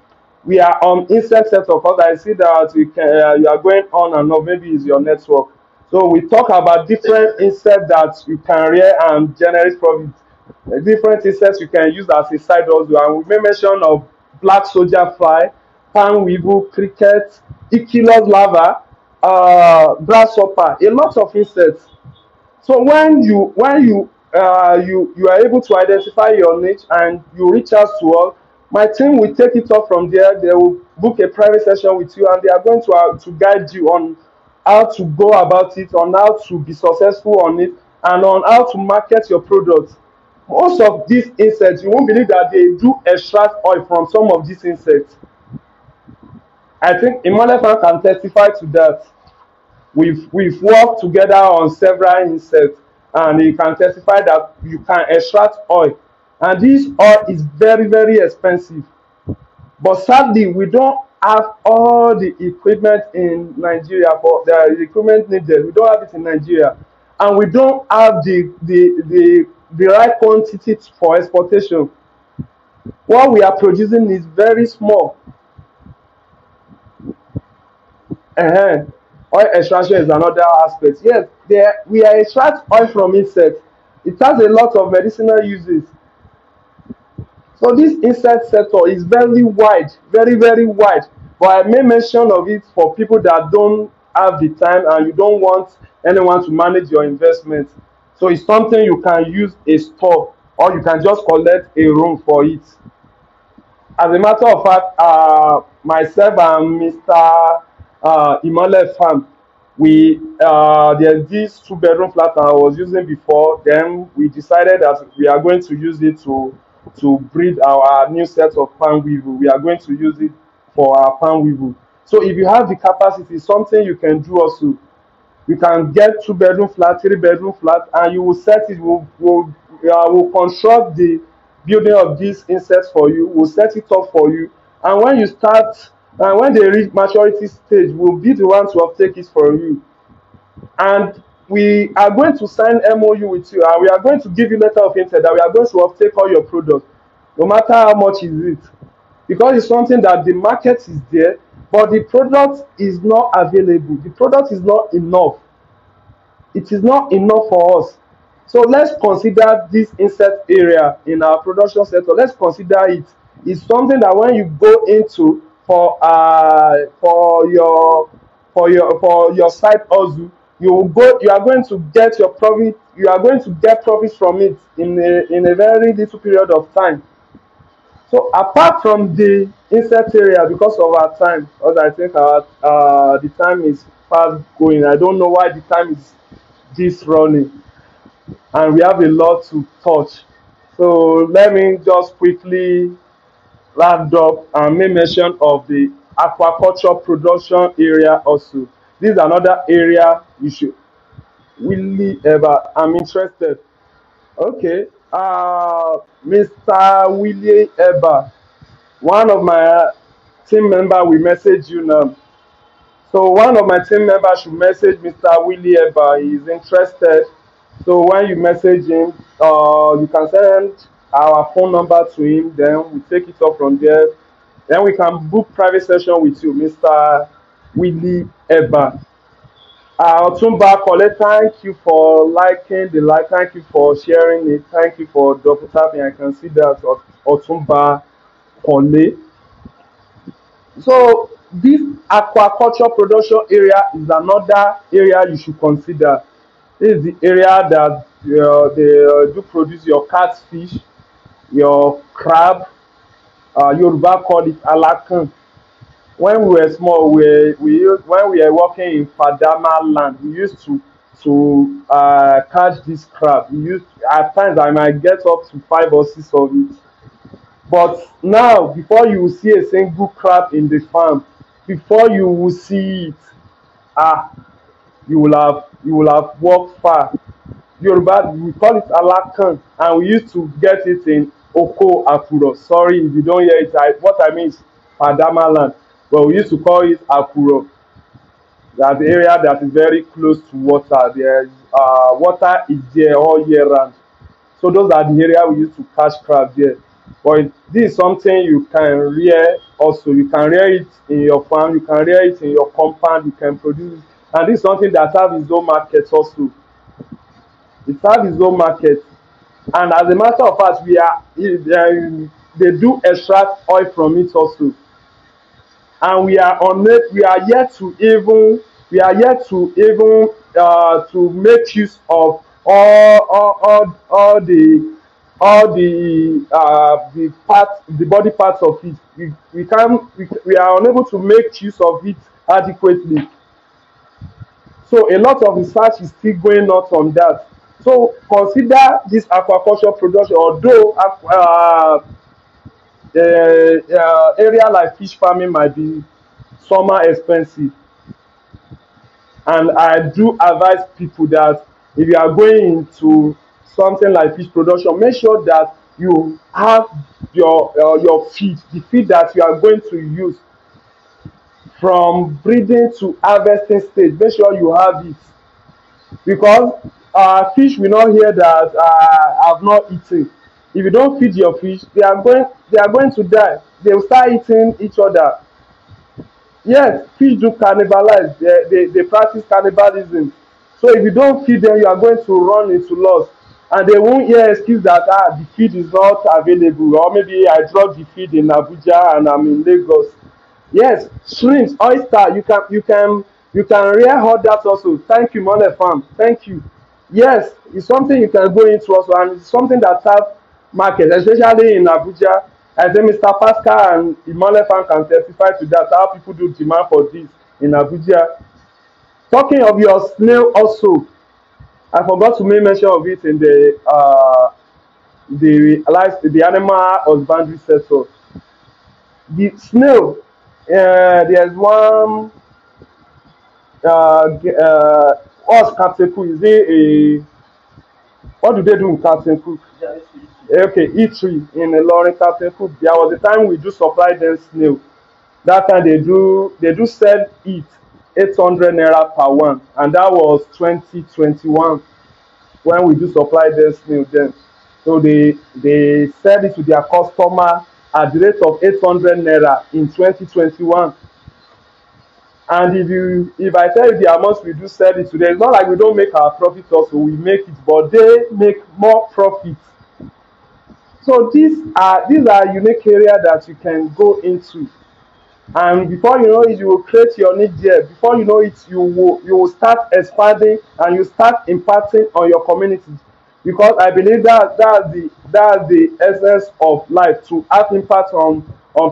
We are on insect sector because I see that you are going on and off. Maybe it's your network. So we talk about different insects that you can rear and generate profit. Different insects you can use as a side hustle. And we made mention of black soldier fly, palm weevil, cricket, Ichilus larva, grasshopper, a lot of insects. So when you are able to identify your niche and you reach out to us, my team will take it up from there. They will book a private session with you, and they are going to guide you on how to go about it, on how to be successful on it, and on how to market your products. Most of these insects, you won't believe that they do extract oil from some of these insects. I think Emmanuel can testify to that. We've worked together on several insects, and he can testify that you can extract oil, and this oil is very very expensive, but sadly we don't have all the equipment in Nigeria for the equipment needed. We don't have it in Nigeria, and we don't have the right quantity for exportation. What we are producing is very small. uh Oil extraction is another aspect. Yes, there we are extract oil from insects. It has a lot of medicinal uses. So this insect sector is very wide, very very wide. But I made mention of it for people that don't have the time and you don't want anyone to manage your investment. So it's something you can use a store, or you can just collect a room for it. As a matter of fact, myself and Mr. Imole Farm, there's this two-bedroom flat I was using before. Then we decided that we are going to use it to breed our new set of palm weevil. We are going to use it for our palm weevil. So if you have the capacity, something you can do also. You can get two-bedroom flat, three-bedroom flat, and you will set it. We'll construct the building of these insects for you. We'll set it up for you, and when you start, and when they reach maturity stage, we'll be the one to uptake it for you. And we are going to sign MOU with you, and we are going to give you letter of intent that we are going to uptake all your products, no matter how much is it, because it's something that the market is there, but the product is not available. The product is not enough. It is not enough for us. So let's consider this insect area in our production sector. Let's consider it. It's something that when you go into for your side hustle, you are going to get your profit. You are going to get profits from it in a very little period of time. So apart from the insect area, because of our time, because I think our the time is fast going. I don't know why the time is this running, and we have a lot to touch. So let me just quickly round up and make mention of the aquaculture production area also. This is another area you should really ever. I'm interested. Okay. Mr. Willie Ever, one of my team member will message you now. So one of my team members should message Mr. Willie Ever. He is interested. So when you message him, you can send our phone number to him. Then we take it up from there. Then we can book private session with you, Mr. Willie Ever. Otumba Kole, thank you for liking the like. Thank you for sharing it. Thank you for double tapping. I can see that Otumba Kole. So this aquaculture production area is another area you should consider. This is the area that they do produce your catfish, your crab. Yoruba call it alakan. When we were small, when we were working in Fadama land, we used to catch this crab. We used at times I might get up to 5 or 6 of it. But now, before you will see a single crab in the farm, before you will see it, ah, you will have walked far. Yoruba, we call it alakan, and we used to get it in Oko Akuro. Sorry if you don't hear it. What I mean is Padama land, but we used to call it Akuro. That's the area that is very close to water. There's water is there all year round. So those are the area we used to catch crab there. But this is something you can rear also. You can rear it in your farm, you can rear it in your compound, you can produce it. And this is something that has its own market also. It has its own market. And as a matter of fact, they do extract oil from it also. And we are yet to make use of all the body parts of it. We are unable to make use of it adequately. So a lot of research is still going on that. So consider this aquaculture production, although area like fish farming might be somehow expensive. And I do advise people that if you are going into something like fish production, make sure that you have your feed, the feed that you are going to use from breeding to harvesting stage. Make sure you have it, because fish will not hear that I've not eaten. If you don't feed your fish, they are going to die. They will start eating each other. Yes, fish do cannibalize. They practice cannibalism. So if you don't feed them, you are going to run into loss. And they won't hear excuse that the feed is not available, or maybe I dropped the feed in Abuja and I'm in Lagos. Yes, shrimps, oyster, you can rear others also. Thank you, Mole Farm. Thank you. Yes, it's something you can go into also, and it's something that have market, especially in Abuja. I think Mr. Pascal and Imole Farm can testify to that, how people do demand for this in Abuja. Talking of your snail also, I forgot to make mention of it in the animal husbandry sector. The snail, there's one us Captain Cook. Is it a what do they do in Captain Cook? Okay, eatery in Ilorin Captain Cook. There was a time we do supply them snail. That time they do sell it 800 naira per one, and that was 2021 when we do supply them snail then. So they sell it to their customer at the rate of 800 naira in 2021. And if I tell you the amount we do sell it today, it's not like we don't make our profit also, we make it, but they make more profit. So these are unique area that you can go into, and before you know it, you will create your need there. Before you know it, you will start expanding and you start impacting on your community, because I believe that that's the essence of life, to have impact on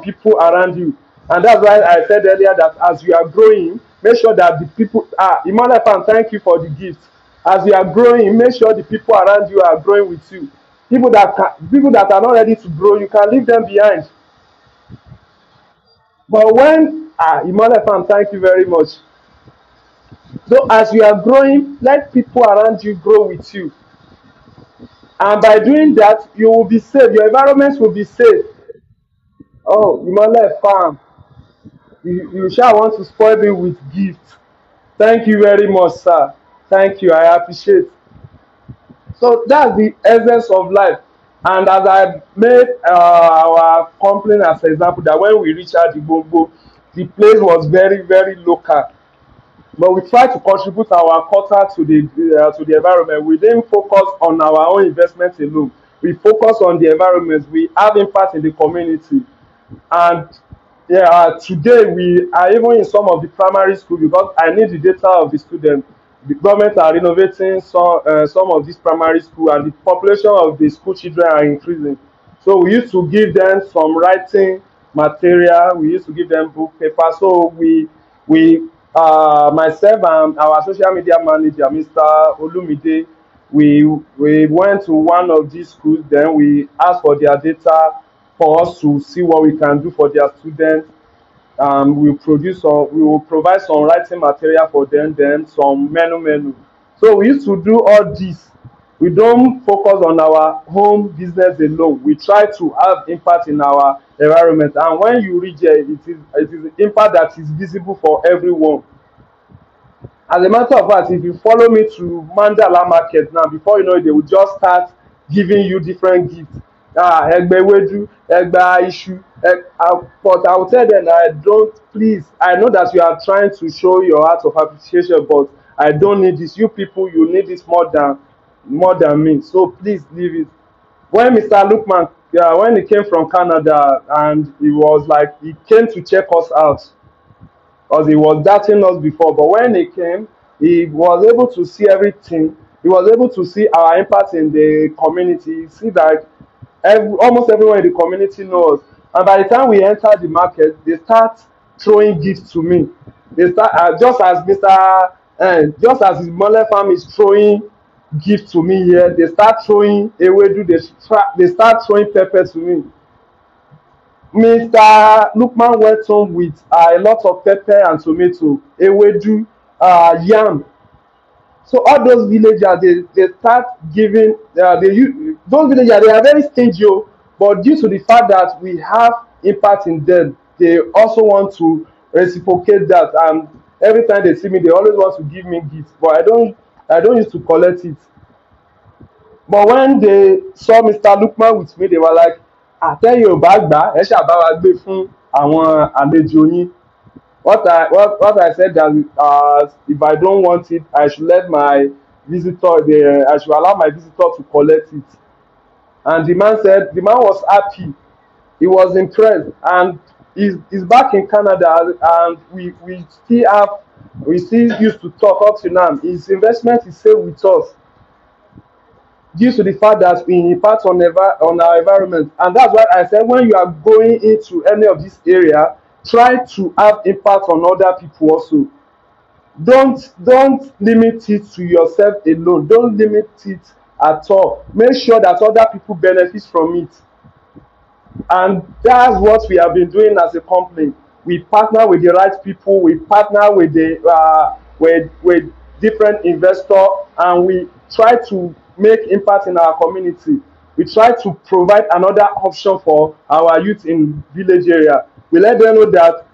people around you. And that's why I said earlier that as you are growing, make sure that the people Emmanuel Fan, thank you for the gift. As you are growing, make sure the people around you are growing with you. People that are not ready to grow, you can leave them behind. But when Imole Farm, thank you very much. So as you are growing, let people around you grow with you. And by doing that, you will be safe. Your environment will be safe. Oh, Imole Farm, you shall want to spoil me with gifts. Thank you very much, sir. Thank you. I appreciate. So that's the essence of life. And as I made our complaint as an example, that when we reached out the Bongo, the place was very, very local. But we try to contribute our quota to the environment. We didn't focus on our own investment alone. We focus on the environment. We have impact in the community. And yeah, today we are even in some of the primary school because I need the data of the students. The government are renovating some of these primary school, and the population of the school children are increasing. So we used to give them some writing material. We used to give them book paper. So we myself and our social media manager, Mr. Olumide, we went to one of these schools. Then we asked for their data for us to see what we can do for their students. We will provide some writing material for them, then some menu. So we used to do all this. We don't focus on our home business alone. We try to have impact in our environment. And when you reach there, it is impact that is visible for everyone. As a matter of fact, if you follow me to Mandala market now, before you know it, they will just start giving you different gifts. Egbe wedu, egbe issue. But I will tell them that I don't, please, I know that you are trying to show your heart of appreciation, but I don't need this. You people, you need this more than me. So please leave it. When Mr. Lukman, yeah, when he came from Canada, and he was like, he came to check us out because he was doubting us before. But when he came, he was able to see everything. He was able to see our impact in the community. See that almost everyone in the community knows. And by the time we enter the market, they start throwing gifts to me. They start just as his Mole Farm is throwing gifts to me here. They start throwing ewedu. They start throwing pepper to me. Mr. Lukman went home with a lot of pepper and tomato, ewedu, yam. So all those villagers, they start giving, those villagers, they are very stingy, but due to the fact that we have impact in them, they also want to reciprocate that. And every time they see me, they always want to give me gifts, but I don't used to collect it. But when they saw Mr. Lukman with me, they were like, àtẹ̀yìn ò bá gbà ẹ ṣàbá wa gbé fún àwọn àlejò yín. What I said that if I don't want it, I should let my I should allow my visitor to collect it. And the man was happy. He was impressed, and he's back in Canada, and we still used to talk up to now. His investment is safe with us due to the fact that we impact on our environment. And that's why I said when you are going into any of this area, try to have impact on other people also. Don't limit it to yourself alone. Don't limit it at all. Make sure that other people benefit from it. And that's what we have been doing as a company. We partner with the right people. We partner with with different investors, and we try to make impact in our community. We try to provide another option for our youth in village area. We let them know that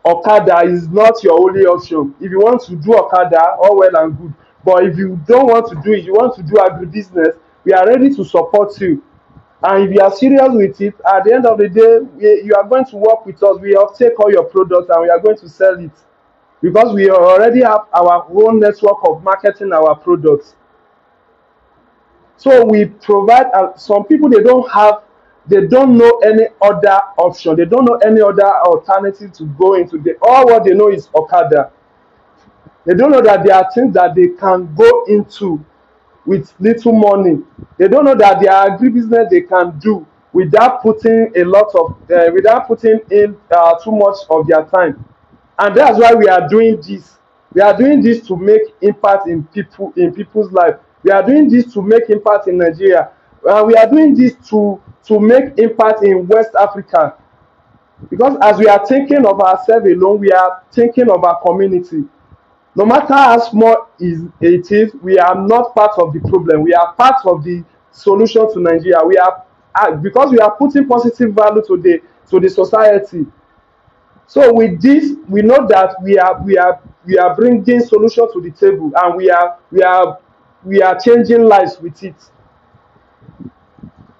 Okada is not your only option. If you want to do Okada, all well and good. But if you don't want to do it, you want to do agribusiness, we are ready to support you. And if you are serious with it, at the end of the day, you are going to work with us. We have take all your products and we are going to sell it, because we already have our own network of marketing our products. So we provide some people, they don't know any other option. They don't know any other alternative to go into. All what they know is Okada. They don't know that there are things that they can go into with little money. They don't know that there are agribusiness they can do without putting without putting in too much of their time. And that's why we are doing this. We are doing this to make impact in people's life. We are doing this to make impact in Nigeria. We are doing this to make impact in West Africa. Because as we are thinking of ourselves alone, we are thinking of our community. No matter how small it is, we are not part of the problem. We are part of the solution to Nigeria. We are because we are putting positive value to the society. So with this, we know that we are bringing solution to the table, and we are changing lives with it.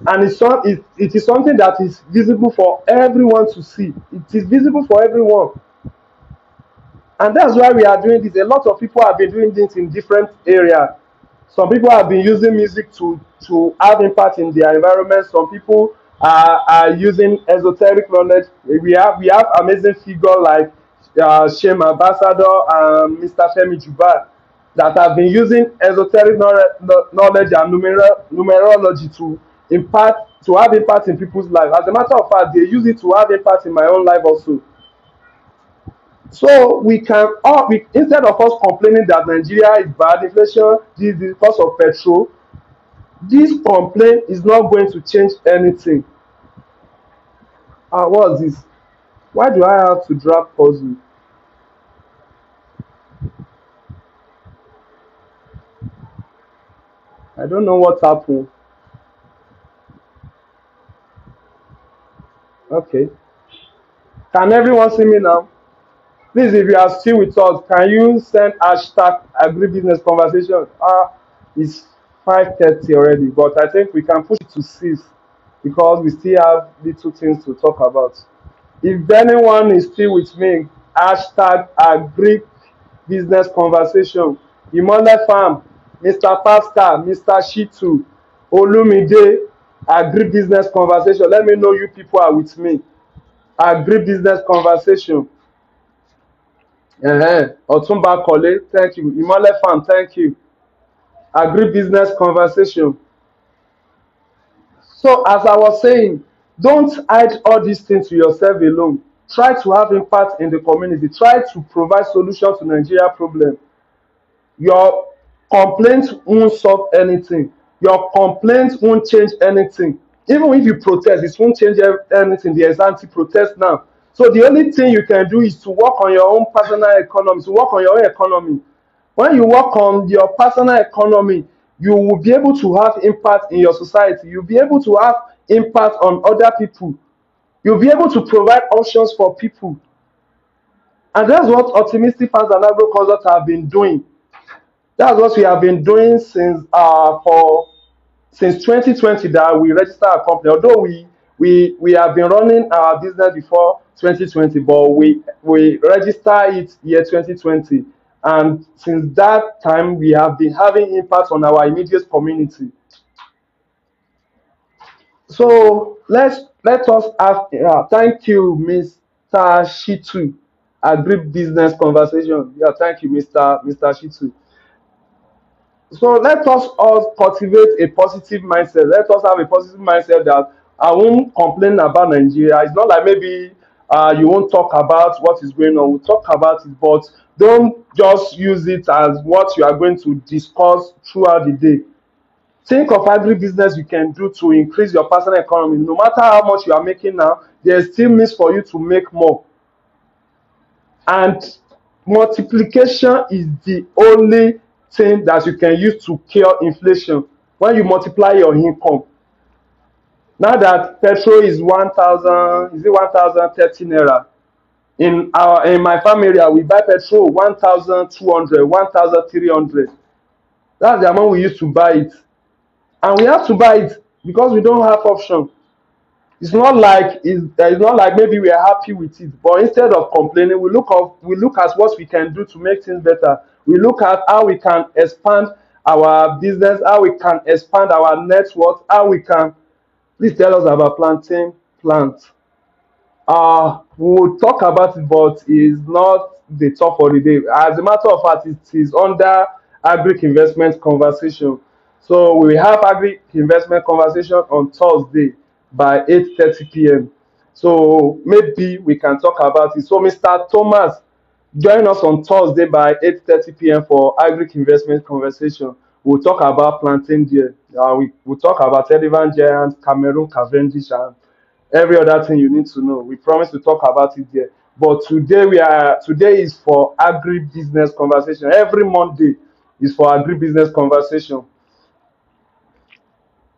And it is something that is visible for everyone to see. It is visible for everyone. And that's why we are doing this. A lot of people have been doing this in different areas. Some people have been using music to have impact in their environment. Some people are using esoteric knowledge. We have amazing figures like Shem Ambassador and Mr. Femi Juba that have been using esoteric knowledge and numerology to have impact in people's lives. As a matter of fact, they use it to have impact in my own life also. So we can all instead of us complaining that Nigeria is bad, inflation, this is because of petrol, this complaint is not going to change anything. What's this? Why do I have to drag puzzle? I don't know what happened. Okay. Can everyone see me now? Please, if you are still with us, can you send hashtag agribusiness conversation? It's 5:30 already, but I think we can push it to 6 because we still have little things to talk about. If anyone is still with me, hashtag Agric Business Conversation. Imole Farm, Mr. Pascal, Mr. Shitu, Olumide, Agric Business Conversation. Let me know you people are with me. Agric Business Conversation. Otumba Kole, thank you. Imole Farm, thank you. Agric Business Conversation. So as I was saying, don't hide all these things to yourself alone. Try to have impact in the community. Try to provide solution to Nigeria problem. Your complaint won't solve anything. Your complaint won't change anything. Even if you protest, it won't change anything. The anti-protest now. So the only thing you can do is to work on your own personal economy, to work on your own economy. When you work on your personal economy, you will be able to have impact in your society. You'll be able to have impact on other people. You'll be able to provide options for people. And that's what optimistic fans and agriculture have been doing. That's what we have been doing since 2020 that we register our company. Although we have been running our business before 2020, but we register it year 2020, and since that time we have been having impact on our immediate community. So let us ask. Thank you, Mr. Shitu. Agri Business Conversation. Yeah, thank you, Mr. Shitu. So let us all cultivate a positive mindset. Let us have a positive mindset that I won't complain about Nigeria. It's not like maybe you won't talk about what is going on. We'll talk about it, but don't just use it as what you are going to discuss throughout the day. Think of every business you can do to increase your personal economy. No matter how much you are making now, there's still means for you to make more. And multiplication is the only thing that you can use to cure inflation. When you multiply your income, now that petrol is 1,000, is it 1,030 naira? In my family area, we buy petrol 1,200, 1,300. That's the amount we used to buy it, and we have to buy it because we don't have option. It's not like maybe we are happy with it, but instead of complaining, we look at what we can do to make things better. We look at how we can expand our business, how we can expand our network, how we can. Please tell us about planting plants. We'll talk about it, but it's not the top for the day. As a matter of fact, it is under Agric Investment Conversation. So we will have Agric Investment Conversation on Thursday by 8:30 p.m. So maybe we can talk about it. So Mr. Thomas, join us on Thursday by 8:30 p.m. for Agric Investment Conversation. We'll talk about planting there. We'll talk about elephant giant, Cameroon Cavendish, and every other thing you need to know. We promise to talk about it there. But today is for agri-business conversation. Every Monday is for agri-business conversation.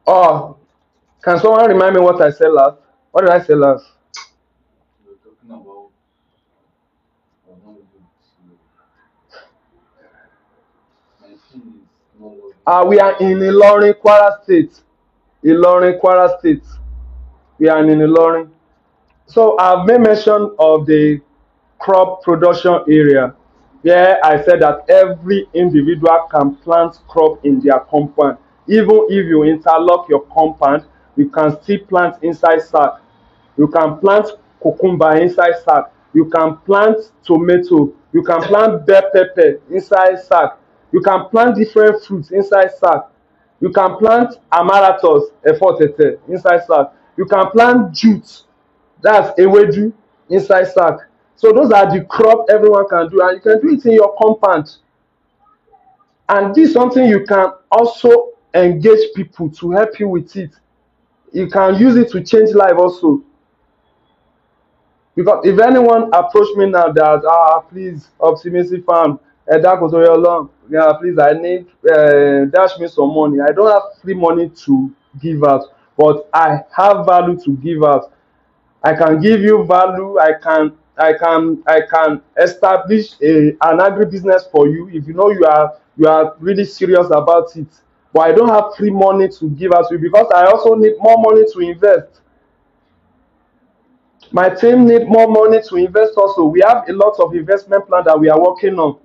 Oh, can someone remind me what I said last? What did I say last? We're talking about my phone is not logging. We are in Ilorin, Kwara State. Ilorin, Kwara State. We are in Ilorin. So I've made mention of the crop production area where I said that every individual can plant crop in their compound. Even if you interlock your compound, you can still plant inside sack. You can plant cucumber inside sack. You can plant tomato. You can plant bell pepper inside sack. You can plant different fruits inside sack. You can plant amaranthus, efo tete, inside sack. You can plant jute, that's ewedu, inside sack. So those are the crop everyone can do, and you can do it in your compound. And this is something you can also engage people to help you with it. You can use it to change life also. Because if anyone approach me now that please optimistic farm, yeah, please I need dash me some money. I don't have free money to give out, but I have value to give out. I can give you value. I can establish an agribusiness for you if you know you are really serious about it. But I don't have free money to give out to you because I also need more money to invest. My team need more money to invest also. We have a lot of investment plan that we are working on.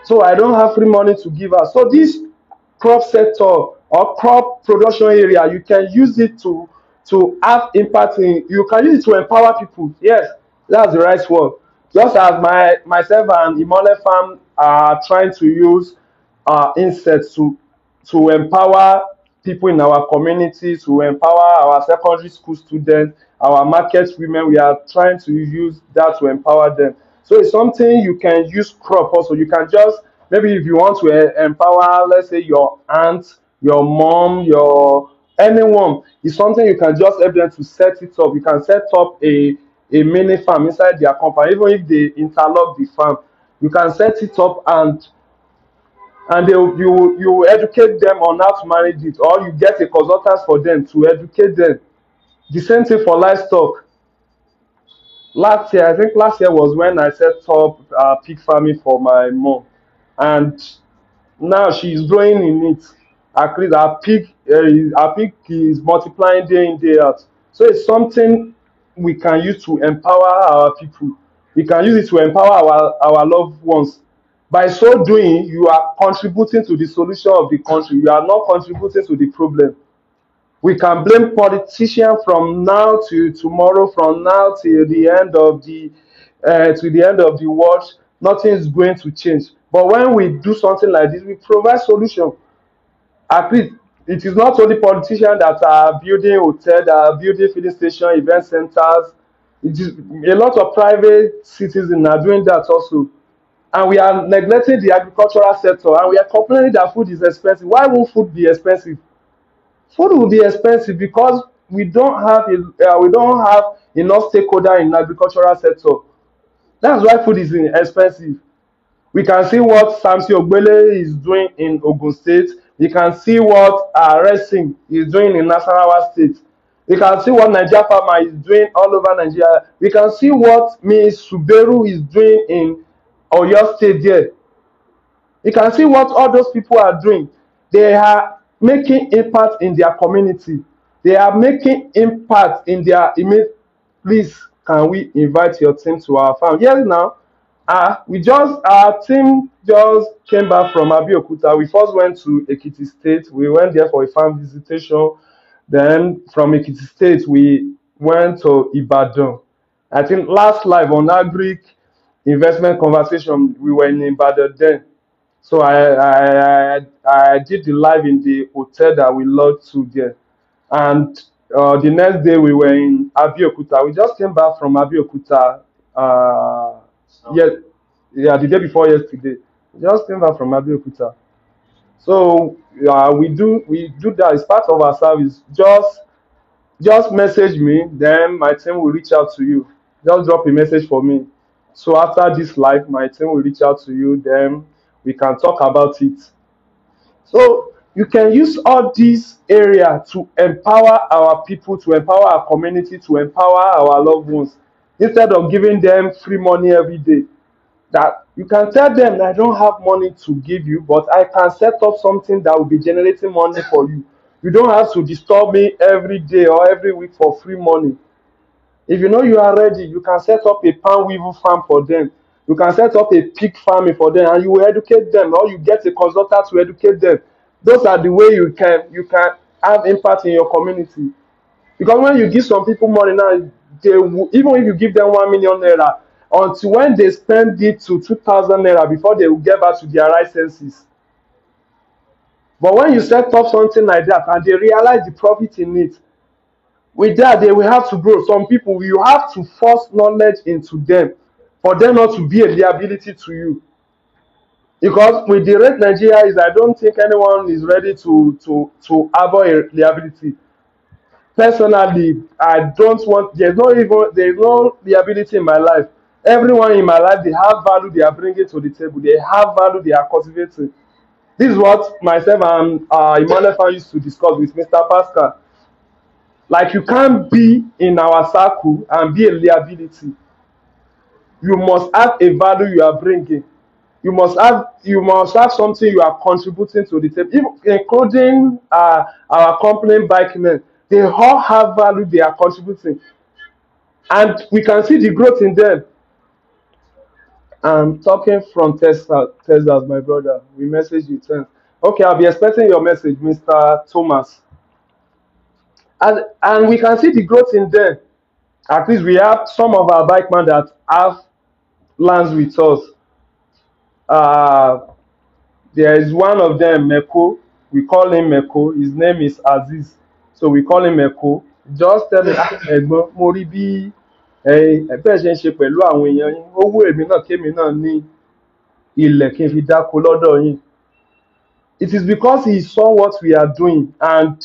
So I don't have free money to give out. So this crop sector or crop production area, you can use it to have impact in. You can use it to empower people. Yes, that's the right word. Just as myself and Imole Farm are trying to use insects to empower people in our community, to empower our secondary school students, our market women. We are trying to use that to empower them. So it's something you can use crop also. You can just maybe if you want to empower, let's say your aunt, your mom, your anyone, it's something you can just help them to set it up. You can set up a mini farm inside their company, even if they interlock the farm. You can set it up and you educate them on how to manage it, or you get a consultant for them to educate them. The same thing for livestock. Last year, I think last year was when I set up pig farming for my mom, and now she's growing in it. At least our pig is multiplying day in day out. So it's something we can use to empower our people. We can use it to empower our loved ones. By so doing, you are contributing to the solution of the country. You are not contributing to the problem. We can blame politicians from now to tomorrow, from now till the end of the world. Nothing is going to change. But when we do something like this, we provide solution. At least it is not only politicians that are building hotels, that are building filling station, event centers. It is a lot of private citizens are doing that also. And we are neglecting the agricultural sector, and we are complaining that food is expensive. Why won't food be expensive? Food will be expensive because we don't have enough stakeholder in agricultural sector. That's why food is expensive. We can see what Samson Ogbele is doing in Ogun State. We can see what Racing is doing in Nasarawa State. We can see what Nigeria Farmer is doing all over Nigeria. We can see what Ms. Suberu is doing in Oyo State there. You can see what all those people are doing. They are making impact in their community. They are making impact in their image. Please, can we invite your team to our farm? Yes, now. Our team just came back from Abeokuta. We first went to Ekiti State. We went there for a farm visitation. Then from Ekiti State, we went to Ibadan. I think last live on Agric investment conversation, we were in Ibadan then. So I did the live in the hotel that we lodged to there, and the next day we were in Abeokuta. We just came back from Abeokuta. Yeah, yeah, the day before yesterday. We just came back from Abeokuta. So we do that. It's part of our service. Just just message me, then my team will reach out to you. Just drop a message for me. So after this live, my team will reach out to you, then we can talk about it. So you can use all these area to empower our people, to empower our community, to empower our loved ones, instead of giving them free money every day. That you can tell them, I don't have money to give you, but I can set up something that will be generating money for you. You don't have to disturb me every day or every week for free money. If you know you are ready, you can set up a palm weevil farm for them. You can set up a pig farming for them, and you will educate them, or you get a consultant to educate them. Those are the way you can have impact in your community. Because when you give some people money now, they will, even if you give them 1 million naira, until when they spend it to 2,000 naira before they will get back to their right senses. But when you set up something like that and they realize the profit in it, with that they will have to grow. Some people, you have to force knowledge into them for them not to be a liability to you. Because with the rate Nigeria is, I don't think anyone is ready to avoid a liability. Personally, I don't want, there's no liability in my life. Everyone in my life, they have value they are bringing to the table. They have value they are cultivating. This is what myself and Emmanuel Fan used to discuss with Mr. Pascal. Like, you can't be in our circle and be a liability. You must have a value you are bringing. You must have something you are contributing to the table, even including our company bike men. They all have value they are contributing, and we can see the growth in them. I'm talking from Texas, my brother. We message you, thanks. Okay, I'll be expecting your message, Mr. Thomas. And we can see the growth in them. At least we have some of our bike men that have lands with us. Uh, there is one of them, Meko. We call him Meko. His name is Aziz. So we call him Meko. Just tell me, ẹ̀gbọ́n, mo rí bí ẹgbẹ́ ṣe ń ṣe pẹ̀lú àwọn èèyàn yín. Ó wù èmi náà kémi náà ní ilẹ̀ kí n fi dáko lọ́dọ̀ yín. It is because he saw what we are doing, and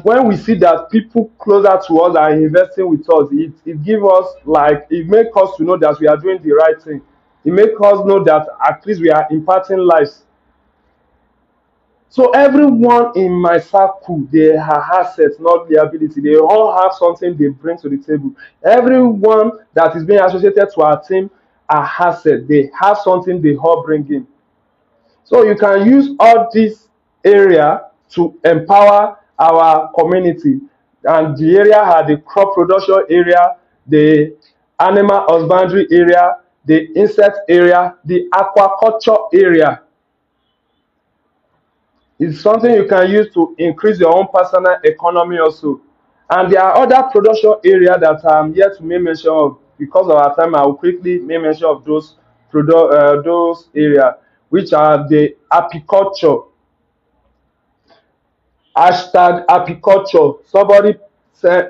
when we see that people closer to us are investing with us, it give us, like, it make us to know that we are doing the right thing. It make us know that at least we are impacting lives. So everyone in my circle, they are assets, not liability. They all have something they bring to the table. Everyone that is being associated to our team are assets. They have something they all bring in. So you can use all this area to empower our community. And the area are the crop production area, the animal husbandry area, the insect area, the aquaculture area. It's something you can use to increase your own personal economy also. And there are other production areas that I'm yet to make mention of. Because of our time, I will quickly make mention of those areas, which are the apiculture. Hashtag apiculture. Somebody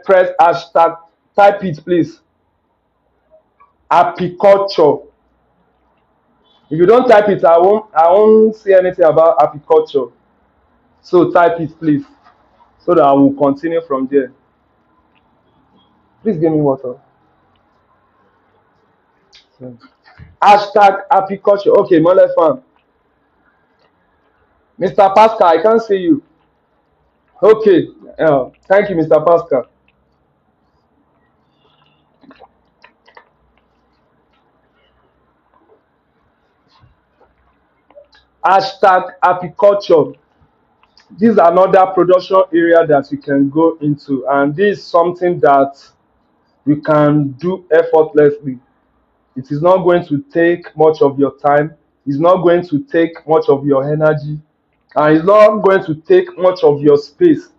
press hashtag, type it please. Apiculture. If you don't type it, I won't say anything about apiculture. So type it please, so that I will continue from there. Please give me water. Hashtag apiculture. Okay, Mole Farm. Mr. Pascal, I can't see you. Okay. Thank you, Mr. Pascal. Hashtag apiculture. This is another production area that you can go into, and this is something that you can do effortlessly. It is not going to take much of your time. It's not going to take much of your energy, and it's not going to take much of your space.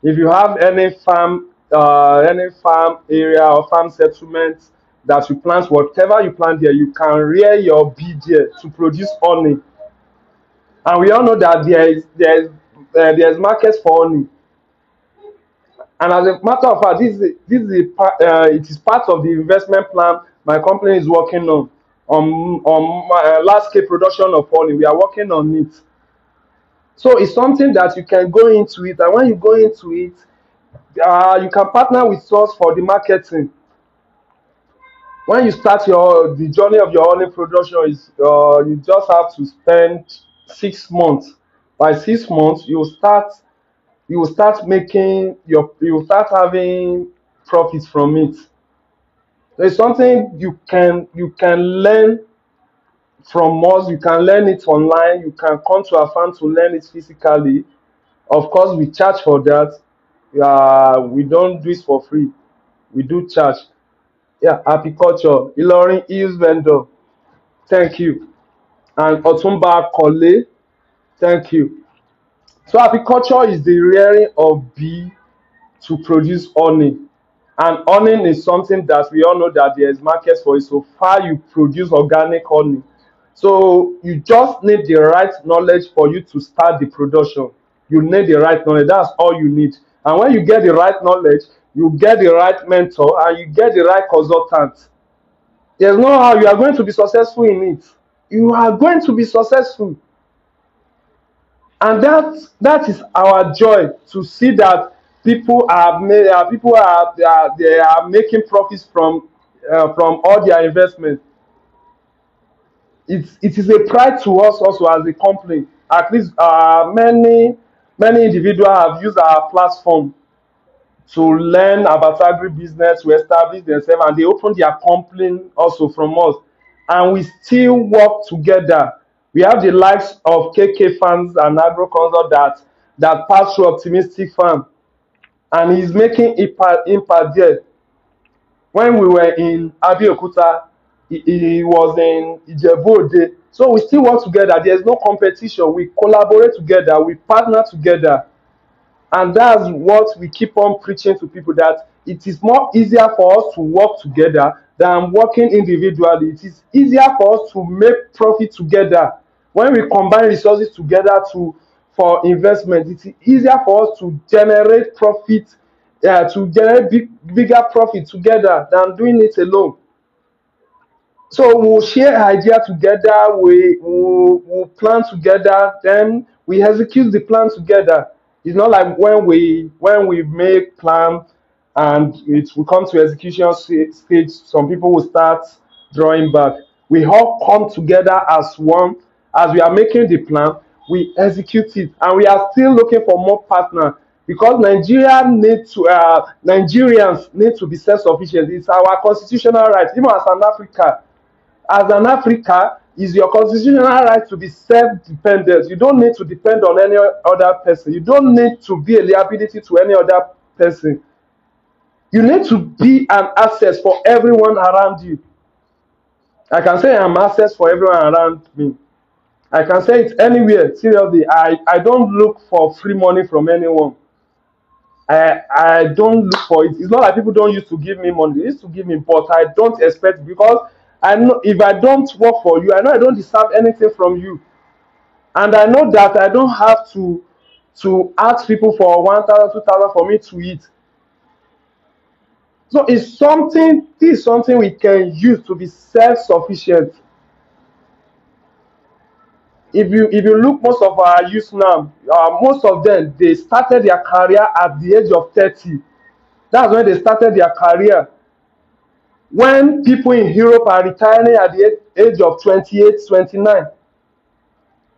If you have any farm area or farm settlement that you plant, whatever you plant there, you can rear your bee there to produce honey. And we all know that there's markets for honey. And as a matter of fact, it is part of the investment plan my company is working on large scale production of honey. We are working on it. So it's something that you can go into it, and when you go into it, You can partner with us for the marketing. When you start the journey of your honey production, is you just have to spend 6 months. By 6 months, you will start making you will start having profits from it. There's something you can learn from us. You can learn it online. You can come to our farm to learn it physically. Of course, we charge for that. We don't do it for free. We do charge. Yeah, apiculture, Ilorin Hills vendor. Thank you. And Otumba Kole. Thank you. So apiculture is the rearing of bee to produce honey. And honey is something that we all know that there is market for it. So far you produce organic honey. So you just need the right knowledge for you to start the production. You need the right knowledge. That's all you need. And when you get the right knowledge, you get the right mentor and you get the right consultant. There's no how you are going to be successful in it. You are going to be successful. And that is our joy to see that they are making profits from all their investment. It is a pride to us also as a company. At least many individuals have used our platform to learn about agribusiness, to establish themselves, and they open their company also from us. And we still work together. We have the likes of KK Farms and Agro Consult that pass through Optimistic Farm, and he's making impact there. When we were in Abeokuta, he was in Ijebu Ode. So we still work together. There's no competition. We collaborate together. We partner together. And that's what we keep on preaching to people, that it is more easier for us to work together than working individually. It is easier for us to make profit together. When we combine resources together for investment, it is easier for us to generate profit, to generate bigger profit together than doing it alone. So we'll share idea together, we'll plan together, then we execute the plan together. It's not like when we make plan and it will come to execution stage, some people will start drawing back. We all come together as one. As we are making the plan, we execute it, and we are still looking for more partners, because Nigerians need to be self-sufficient. It's our constitutional right. Even as an Africa, it's your constitutional right to be self-dependent. You don't need to depend on any other person. You don't need to be a liability to any other person. You need to be an asset for everyone around you. I can say I'm asset for everyone around me. I can say it anywhere. Seriously, I don't look for free money from anyone. I don't look for it. It's not like people don't used to give me money. They used to give me, but I don't expect, because I know if I don't work for you, I know I don't deserve anything from you. And I know that I don't have to ask people for 1,000, 2,000 for me to eat. So this is something we can use to be self-sufficient. If you look, most of our youth now, most of them, they started their career at the age of 30. That's when they started their career. When people in Europe are retiring at the age of 28, 29.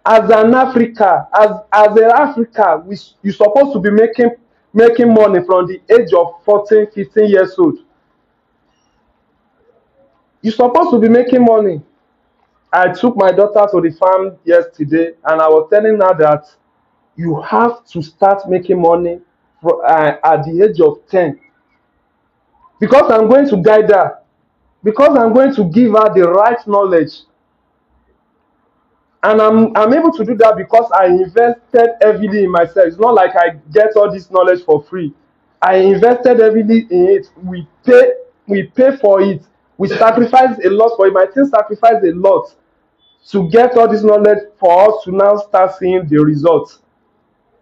As an Africa, as an Africa, you're supposed to be making money from the age of 14, 15 years old. You're supposed to be making money. I took my daughter to the farm yesterday, and I was telling her that you have to start making money at the age of 10. Because I'm going to guide her. Because I'm going to give her the right knowledge. And I'm able to do that because I invested heavily in myself. It's not like I get all this knowledge for free. I invested heavily in it. We pay for it. We sacrifice a lot for it. My team sacrificed a lot to get all this knowledge for us to now start seeing the results.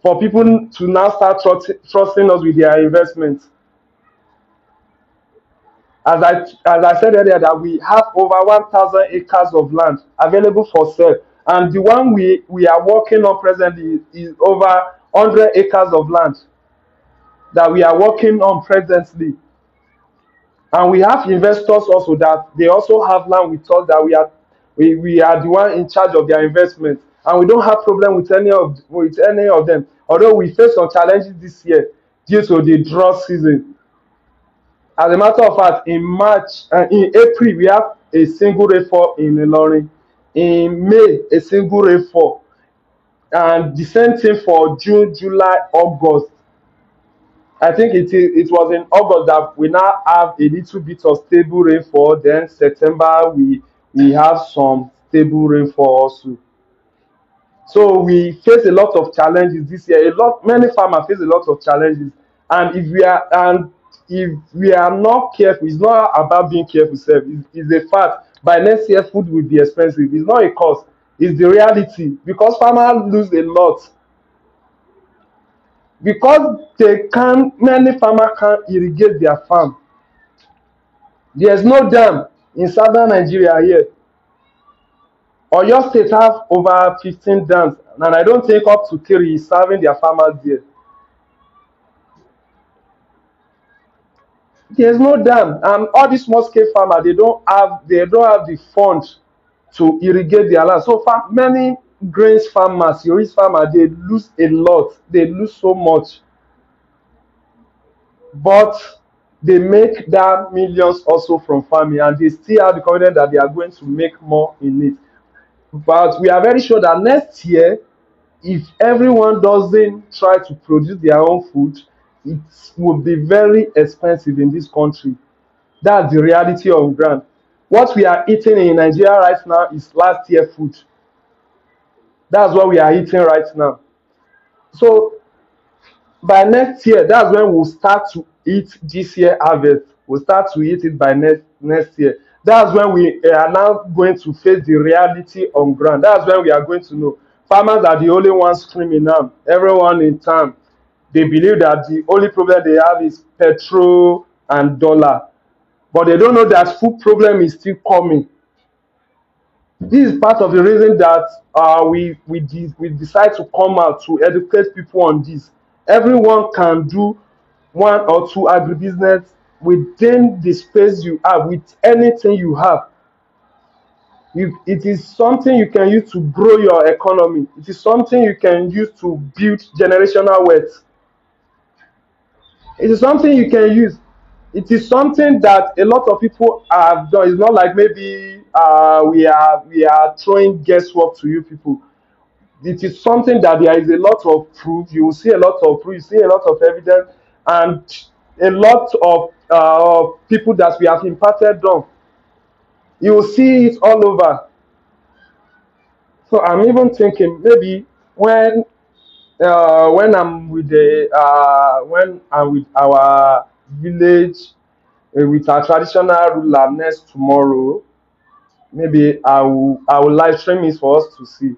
For people to now start trusting us with their investments. As I said earlier, that we have over 1,000 acres of land available for sale, and the one we are working on presently is over 100 acres of land. that we are working on presently. And we have investors also that they also have land with us that we are the one in charge of their investment, and we don't have problem with any of them. Although we face some challenges this year due to the drought season. As a matter of fact, in March and in April we have a single rainfall in Ilorin. In May, a single rainfall, and the same thing for June, July, August. I think it was in August that we now have a little bit of stable rainfall. Then September we have some stable rainfall also. So we face a lot of challenges this year. Many farmers face a lot of challenges, and if we are not careful, it's not about being careful. Self, it's a fact. By next year, food will be expensive. It's not a cost. It's the reality because farmers lose a lot because many farmers can't irrigate their farm. There's no dam in southern Nigeria here. Oyo State have over 15 dams, and I don't think up to 3 is serving their farmers there. There's no dam, and all these small scale farmers they don't have the fund to irrigate their land. So many grains farmers, cereals farmers, they lose a lot. They lose so much, but they make that millions also from farming, and they still have the confidence that they are going to make more in it. But we are very sure that next year, if everyone doesn't try to produce their own food, it will be very expensive in this country. That's the reality of ground. What we are eating in Nigeria right now is last year food. That's what we are eating right now. So by next year, that's when we'll start to eat this year harvest. We'll start to eat it by next year. That's when we are now going to face the reality on ground. That's when we are going to know. Farmers are the only ones screaming now. Everyone in town, they believe that the only problem they have is petrol and dollar. But they don't know that food problem is still coming. This is part of the reason that we decide to come out to educate people on this. Everyone can do one or two agribusiness within the space you have, with anything you have. It is something you can use to grow your economy. It is something you can use to build generational wealth. It is something you can use. It is something that a lot of people have done. It's not like maybe we are throwing guesswork to you people. It is something that there is a lot of proof. You will see a lot of proof. You see a lot of evidence, and a lot of people that we have imparted on. You will see it all over. So I'm even thinking maybe when I'm with our village, with our traditional ruler next tomorrow, maybe I will live stream it for us to see.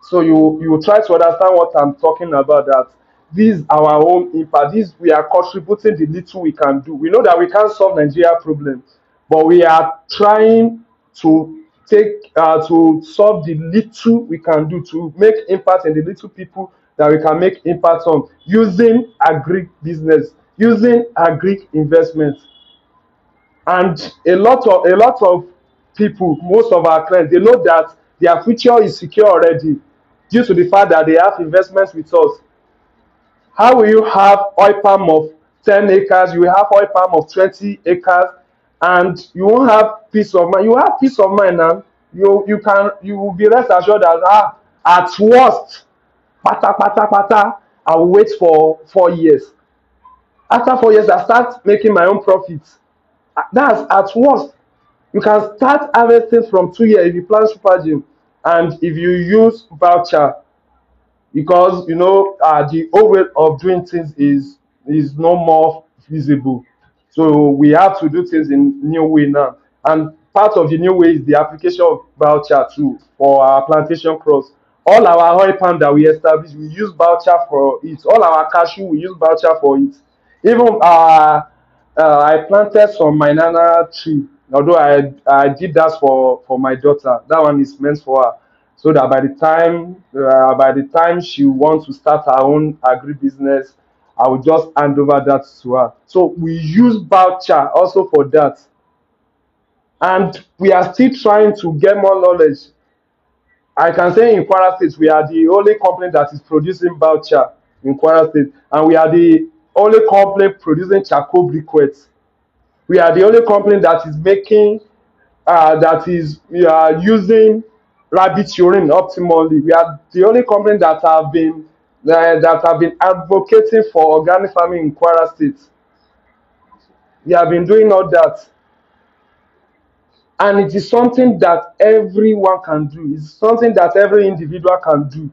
So you will try to understand what I'm talking about. That this our own impact. This we are contributing the little we can do. We know that we can't solve Nigeria problems, but we are trying to to solve the little we can do to make impact in the little people that we can make impact on using agri business, using agri investment. And a lot of people, most of our clients, they know that their future is secure already due to the fact that they have investments with us. How will you have oil palm of 10 acres, you will have oil palm of 20 acres, and you won't have peace of mind? You have peace of mind now. You will be rest assured that at worst, pata pata pata, I will wait for 4 years. After 4 years, I start making my own profits. That's at worst. You can start harvesting from 2 years if you plant super gym and if you use voucher, because the old way of doing things is no more feasible. So we have to do things in new way now, and part of the new way is the application of voucher too for our plantation crops. All our oil palm that we establish, we use voucher for it. All our cashew, we use voucher for it. Even I planted some banana tree, although I did that for my daughter. That one is meant for her, so that by the time she wants to start her own agri business, I will just hand over that to her. So we use voucher also for that. And we are still trying to get more knowledge. I can say in Kwara State, we are the only company that is producing voucher in Kwara State, and we are the only company producing charcoal briquettes. We are the only company that is making, we are using rabbit urine optimally. We are the only company that have been advocating for organic farming in Kwara State. We have been doing all that. And it is something that everyone can do. It's something that every individual can do.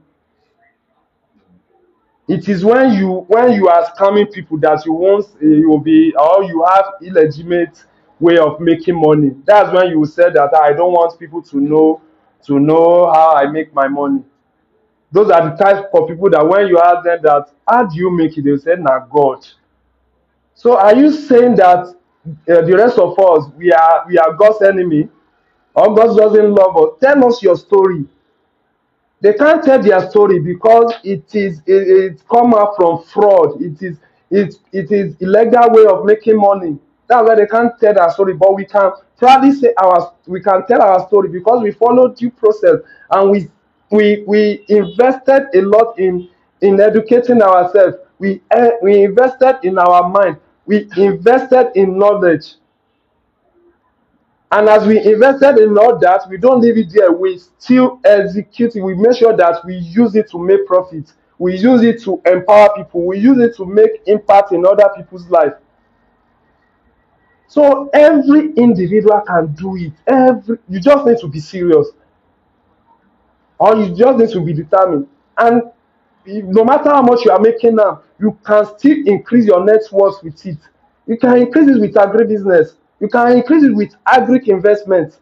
It is when you are scamming people that you will be, or you have illegitimate way of making money. That's when you will say that, "Ah, I don't want people to know how I make my money." Those are the type of people that when you ask them that, "How do you make it?" They will say, "Nah, God." So are you saying that the rest of us, we are God's enemy, or God doesn't love us? Tell us your story. They can't tell their story because it come out from fraud. It is illegal way of making money. That's why they can't tell their story. But we can proudly say we can tell our story because we followed due process, and we invested a lot in educating ourselves. We invested in our mind. We invested in knowledge. And as we invested in all that, we don't leave it there. We still execute it. We make sure that we use it to make profit. We use it to empower people. We use it to make impact in other people's life. So every individual can do it. You just need to be serious, or you just need to be determined. And no matter how much you are making now, you can still increase your net worth with it. You can increase it with agribusiness. You can increase it with agric investment.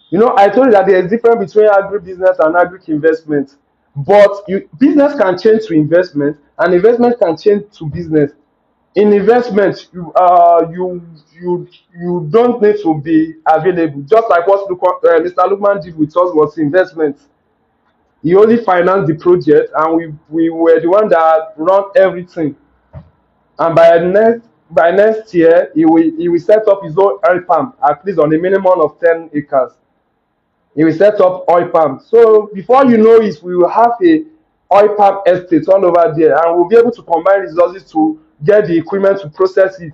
You know, I told you that there is difference between agribusiness and agric investment. But business can change to investment, and investment can change to business. In investment, you don't need to be available. Just like what Mr. Lukman did with us was investment. He only financed the project, and we were the one that run everything. And by next year, he will set up his own oil palm, at least on a minimum of 10 acres. He will set up oil palm. So before you know it, we will have a oil palm estate all over there, and we'll be able to combine resources to get the equipment to process it.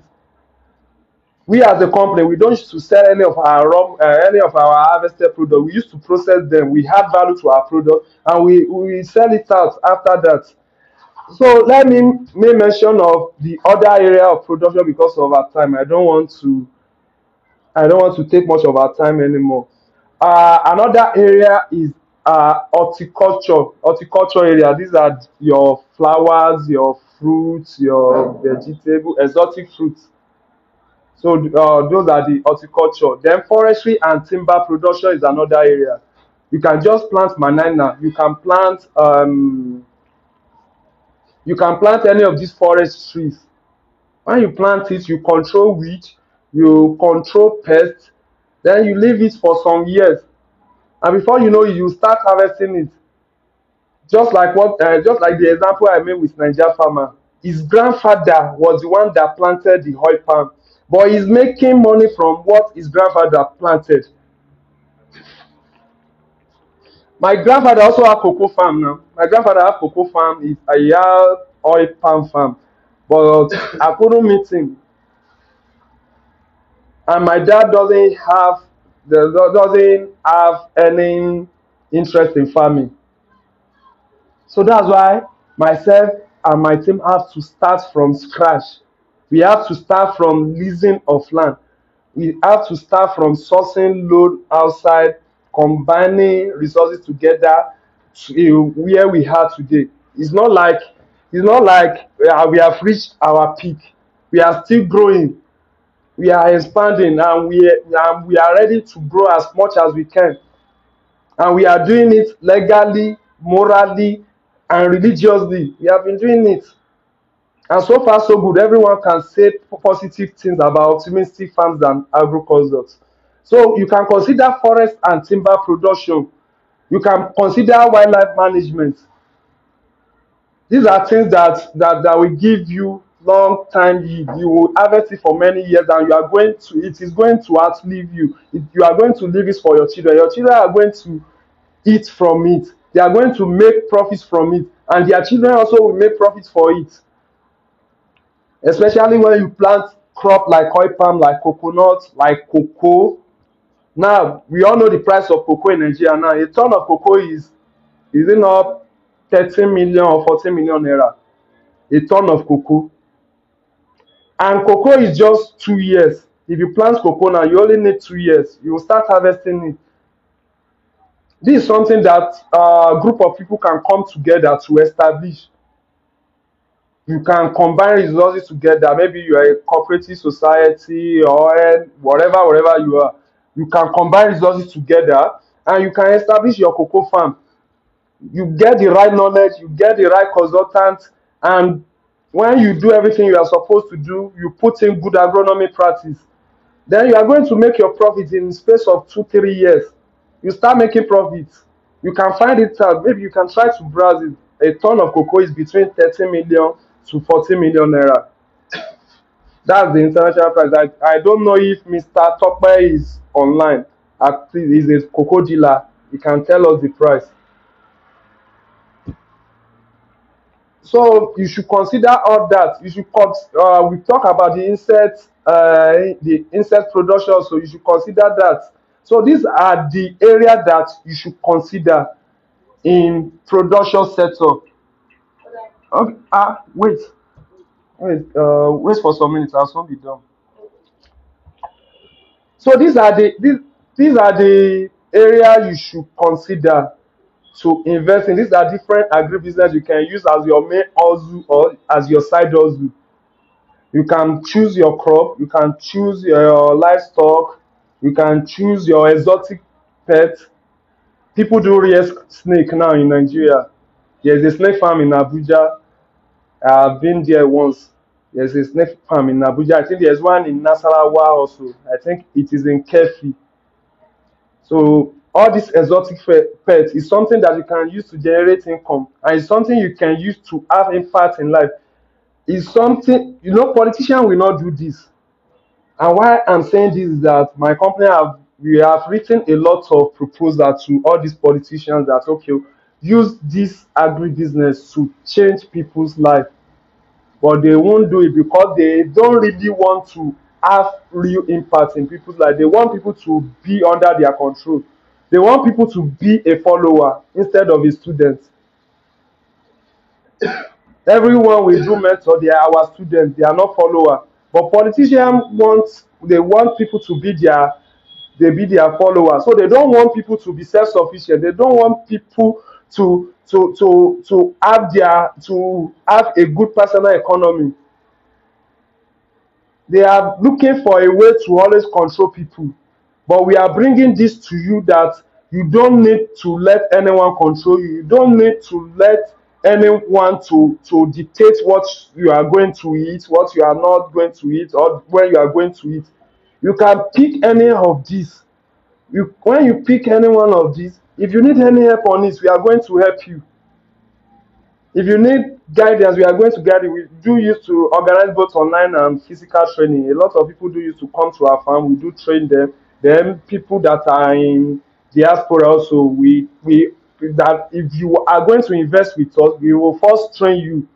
We as a company, we don't used to sell any of our harvested product. We used to process them. We add value to our product, and we sell it out after that. So let me make mention of the other area of production because of our time. I don't want to take much of our time anymore. Another area is horticulture. Horticulture area. These are your flowers, your fruits, your vegetable, exotic fruits. So those are the horticulture. Then forestry and timber production is another area. You can just plant banana. You can plant any of these forest trees. When you plant it, you control weed, you control pests, then you leave it for some years, and before you know it, you start harvesting it. Just like the example I made with Niger farmer. His grandfather was the one that planted the oil palm, but he's making money from what his grandfather planted. My grandfather also have cocoa farm now. My grandfather have cocoa farm. He have oil palm farm, but I couldn't meet him. And my dad doesn't have any interest in farming. So that's why myself and my team have to start from scratch. We have to start from leasing of land. We have to start from sourcing load outside, combining resources together to where we are today. It's not like we have reached our peak. We are still growing. We are expanding, and we are ready to grow as much as we can. And we are doing it legally, morally, and religiously. We have been doing it. And so far, so good. Everyone can say positive things about optimistic farms and agriculture. So you can consider forest and timber production. You can consider wildlife management. These are things that will give you long time yield. You will harvest it for many years, and you are going to it is going to outlive you. You are going to leave it for your children. Your children are going to eat from it. They are going to make profits from it, and their children also will make profits for it. Especially when you plant crop like oil palm, like coconut, like cocoa. Now we all know the price of cocoa in Nigeria now. A ton of cocoa is it not 13 million or 14 million naira? A ton of cocoa. And cocoa is just 2 years. If you plant cocoa now, you only need 2 years. You will start harvesting it. This is something that a group of people can come together to establish. You can combine resources together. Maybe you are a cooperative society or wherever you are. You can combine resources together and you can establish your cocoa farm. You get the right knowledge, you get the right consultant, and when you do everything you are supposed to do, you put in good agronomy practice, then you are going to make your profit in the space of 2 3 years. You start making profits. You can find it out. Maybe you can try to browse it. A ton of cocoa is between 30 million to 40 million naira. That's the international price. I don't know if Mr. Tokpe is online. At least he's a cocoa dealer. He can tell us the price. So you should consider all that. You should we talk about the insect production. So you should consider that. So these are the area that you should consider in production setup. Okay, wait for some minutes. I'll soon be done. So these are the area you should consider to invest in. These are different agribusiness you can use as your main hustle or as your side hustle. You can choose your crop, you can choose your livestock, you can choose your exotic pet. People do rear snake now in Nigeria. There's a snake farm in Abuja. I've been there once. There's a snake farm in Abuja. I think there's one in Nasarawa also. I think it is in Kefi. So all this exotic pet is something that you can use to generate income, and it's something you can use to have impact in life. It's something, politicians will not do this. And why I'm saying this is that my company we have written a lot of proposals to all these politicians that okay, use this agribusiness to change people's life, but they won't do it because they don't really want to have real impact in people's life. They want people to be under their control. They want people to be a follower instead of a student. Everyone we do mentor, they are our students, they are not follower. But politicians want people to be their followers. So they don't want people to be self-sufficient. They don't want people to have a good personal economy. They are looking for a way to always control people. But we are bringing this to you that you don't need to let anyone control you. You don't need to let anyone to dictate what you are going to eat, what you are not going to eat, or where you are going to eat. You can pick any of these. When you pick any one of these, if you need any help on this, we are going to help you. If you need guidance, we are going to guide you. We do use to organize both online and physical training. A lot of people do use to come to our farm. We do train them. Then people that are in diaspora also, we that if you are going to invest with us, we will first train you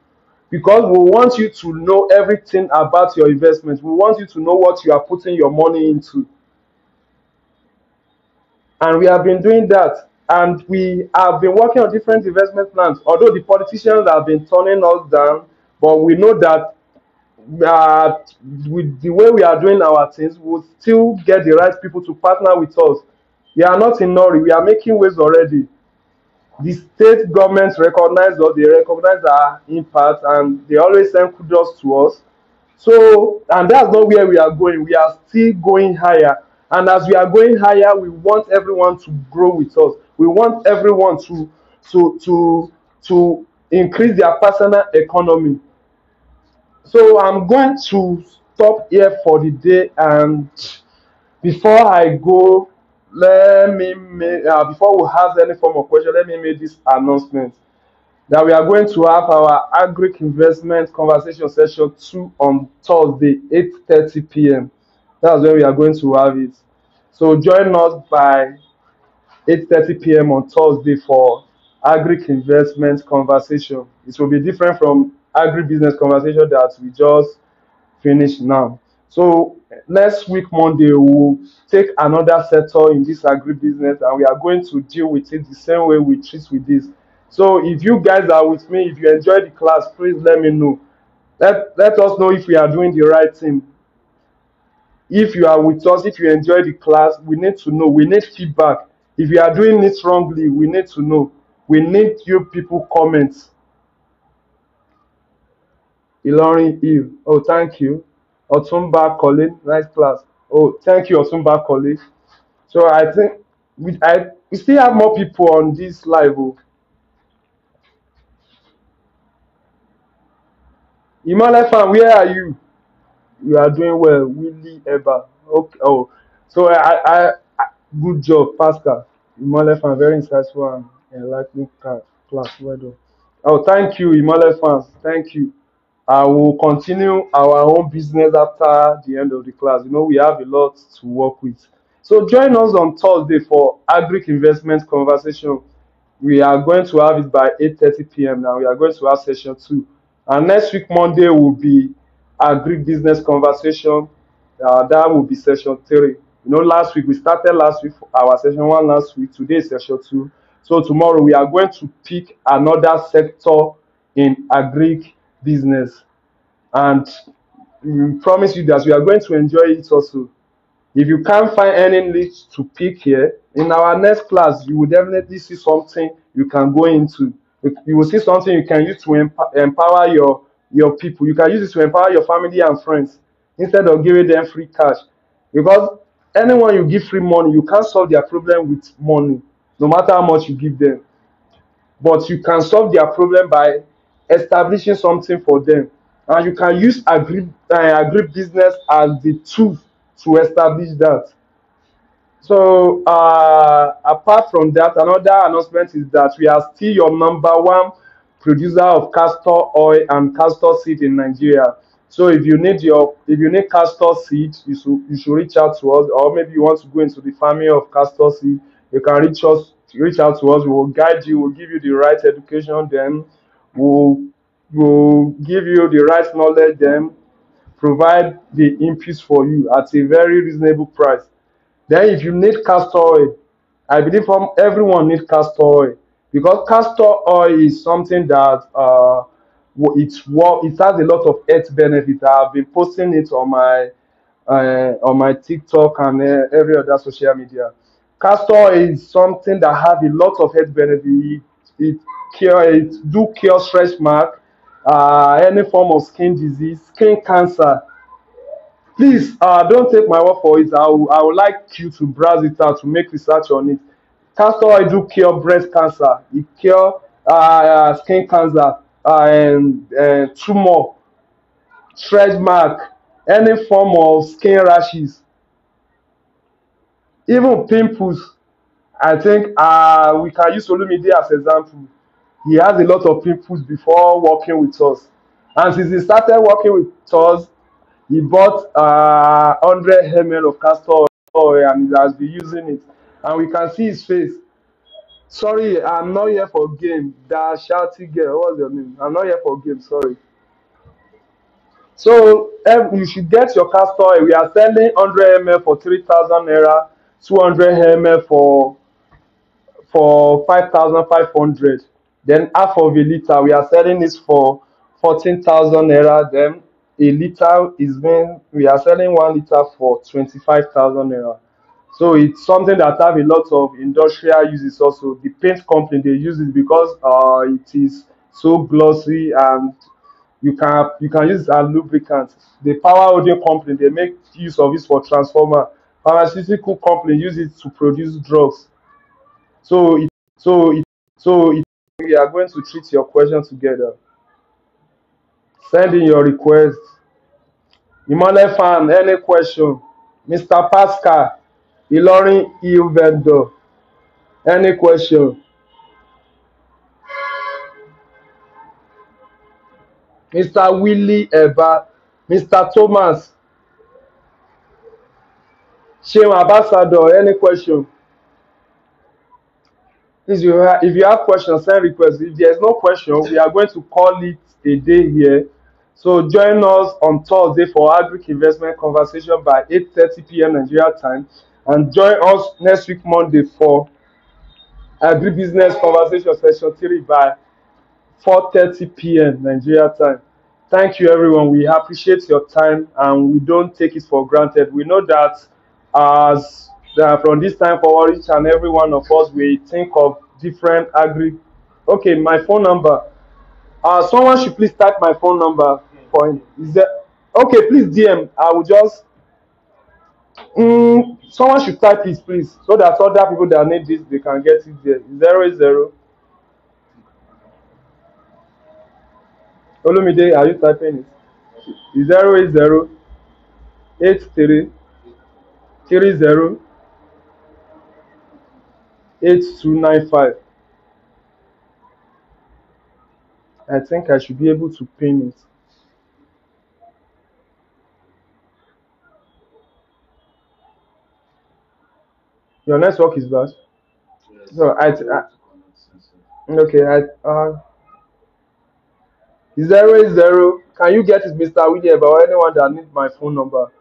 because we want you to know everything about your investment. We want you to know what you are putting your money into. And we have been doing that, and we have been working on different investment plans, although the politicians have been turning us down. But we know that uh, with the way we are doing our things, we'll still get the right people to partner with us. We are not in hurry. We are making waves already. The state governments recognize us, they recognize our impact, and they always send kudos to us. So, and that's not where we are going. We are still going higher. And as we are going higher, we want everyone to grow with us. We want everyone to increase their personal economy. So I'm going to stop here for the day. And before I go, before we have any form of question, let me make this announcement that we are going to have our Agric Investment Conversation Session 2 on Thursday, 8:30 p.m. That's when we are going to have it. So join us by 8:30 p.m. on Thursday for Agric Investment Conversation. It will be different from Agri Business Conversation that we just finished now. So next week, Monday, we'll take another sector in this Agri Business and we are going to deal with it the same way we treat with this. So if you guys are with me, if you enjoy the class, please let me know. Let us know if we are doing the right thing. If you are with us, if you enjoy the class, we need to know. We need feedback. If you are doing it wrongly, we need to know. We need you people comments. Ilorin Eve. Oh, thank you. Otumba Colin, nice class. Oh, thank you, Otumba Colin. So I think we still have more people on this live. Oh. Imole fan, where are you? You are doing well, Willie Ever. Okay. Oh, so good job, Pascal. Imole fan, very insightful and enlightening class. Well done. Oh, thank you, Imole fans. Thank you. I will continue our own business after the end of the class. You know, we have a lot to work with. So join us on Thursday for Agric Investment Conversation. We are going to have it by 8:30 p.m. Now we are going to have session 2. And next week, Monday, will be Agric Business Conversation. That will be session 3. You know, last week, we started last week, our session 1 last week. Today is session 2. So tomorrow, we are going to pick another sector in Agric Business. And we promise you that we are going to enjoy it also. If you can't find any niche to pick here, in our next class, you will definitely see something you can go into. You will see something you can use to empower your people. You can use it to empower your family and friends instead of giving them free cash. Because anyone you give free money, you can't solve their problem with money, no matter how much you give them. But you can solve their problem by establishing something for them. And you can use agri business as the tool to establish that. So apart from that, another announcement is that we are still your #1 producer of castor oil and castor seed in Nigeria. So if you need castor seed, you should reach out to us, or maybe you want to go into the farming of castor seed, you can reach out to us. We will guide you, we'll give you the right education, then we'll give you the right knowledge, then provide the inputs for you at a very reasonable price. Then if you need castor oil, I believe everyone needs castor oil because castor oil is something that it has a lot of health benefits. I've been posting it on my TikTok and every other social media. Castor oil is something that has a lot of health benefits. It do cure stretch mark, any form of skin disease, skin cancer. Please, don't take my word for it. I would like you to browse it out to make research on it. Castor oil do cure breast cancer. It cure skin cancer, and tumor, stretch mark, any form of skin rashes, even pimples. I think we can use Olumide as example. He has a lot of pimples before working with us, and since he started working with us, he bought 100 ml of castor oil and he has been using it. And we can see his face. Sorry, I'm not here for game. That shouty girl, what's your name? I'm not here for game, sorry. So you should get your castor oil. We are selling 100 ml for 3,000 naira, 200 ml for 5,500. Then half of a liter, we are selling this for 14,000 naira. Then a liter we are selling 1 liter for 25,000 naira. So it's something that have a lot of industrial uses also. The paint company, they use it because it is so glossy and you can use it as lubricant. The power holding company, they make use of it for transformer. Pharmaceutical company use it to produce drugs. So we are going to treat your question together. Send in your request. Imole fan, any question? Mr. Pascal, Ilorin EU vendor, any question? Mr. Willie Eba, Mr. Thomas, Sheun Ambassador, any question? Please, if you have questions, send requests. If there's no question, we are going to call it a day here. So join us on Thursday for Agric Investment Conversation by 8:30 p.m. Nigeria time, and join us next week Monday for Agric Business Conversation Session 3 by 4:30 p.m. Nigeria time. Thank you, everyone. We appreciate your time and we don't take it for granted. We know that as from this time forward, each and every one of us, we think of different agri. Okay, my phone number. Someone should please type my phone number for him. Is there? Okay, please DM. I will just. Someone should type it, please, so that other people that need this they can get it there. 080. Olumide, are you typing it? 080 83 30 8295. I think I should be able to pin it. Your network is bad. Yes. So okay. 080. Can you get it, Mr. William, or anyone that needs my phone number?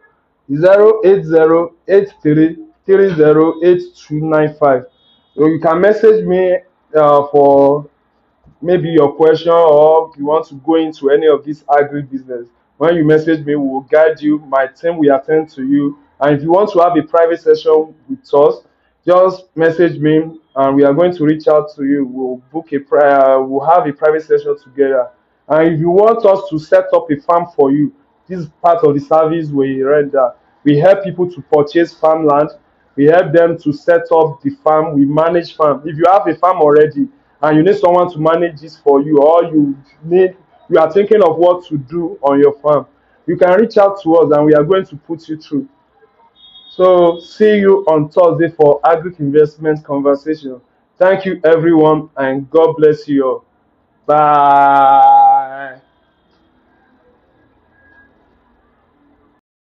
080 83 30 8295. So you can message me for maybe your question, or you want to go into any of this agri business. When you message me, we will guide you. My team will attend to you. And if you want to have a private session with us, just message me and we are going to reach out to you. We'll book a we'll have a private session together. And if you want us to set up a farm for you, this is part of the service we render. We help people to purchase farmland. We help them to set up the farm. We manage farm. If you have a farm already and you need someone to manage this for you, or you are thinking of what to do on your farm, you can reach out to us and we are going to put you through. So see you on Thursday for Agric Investment Conversation. Thank you, everyone, and God bless you all. Bye.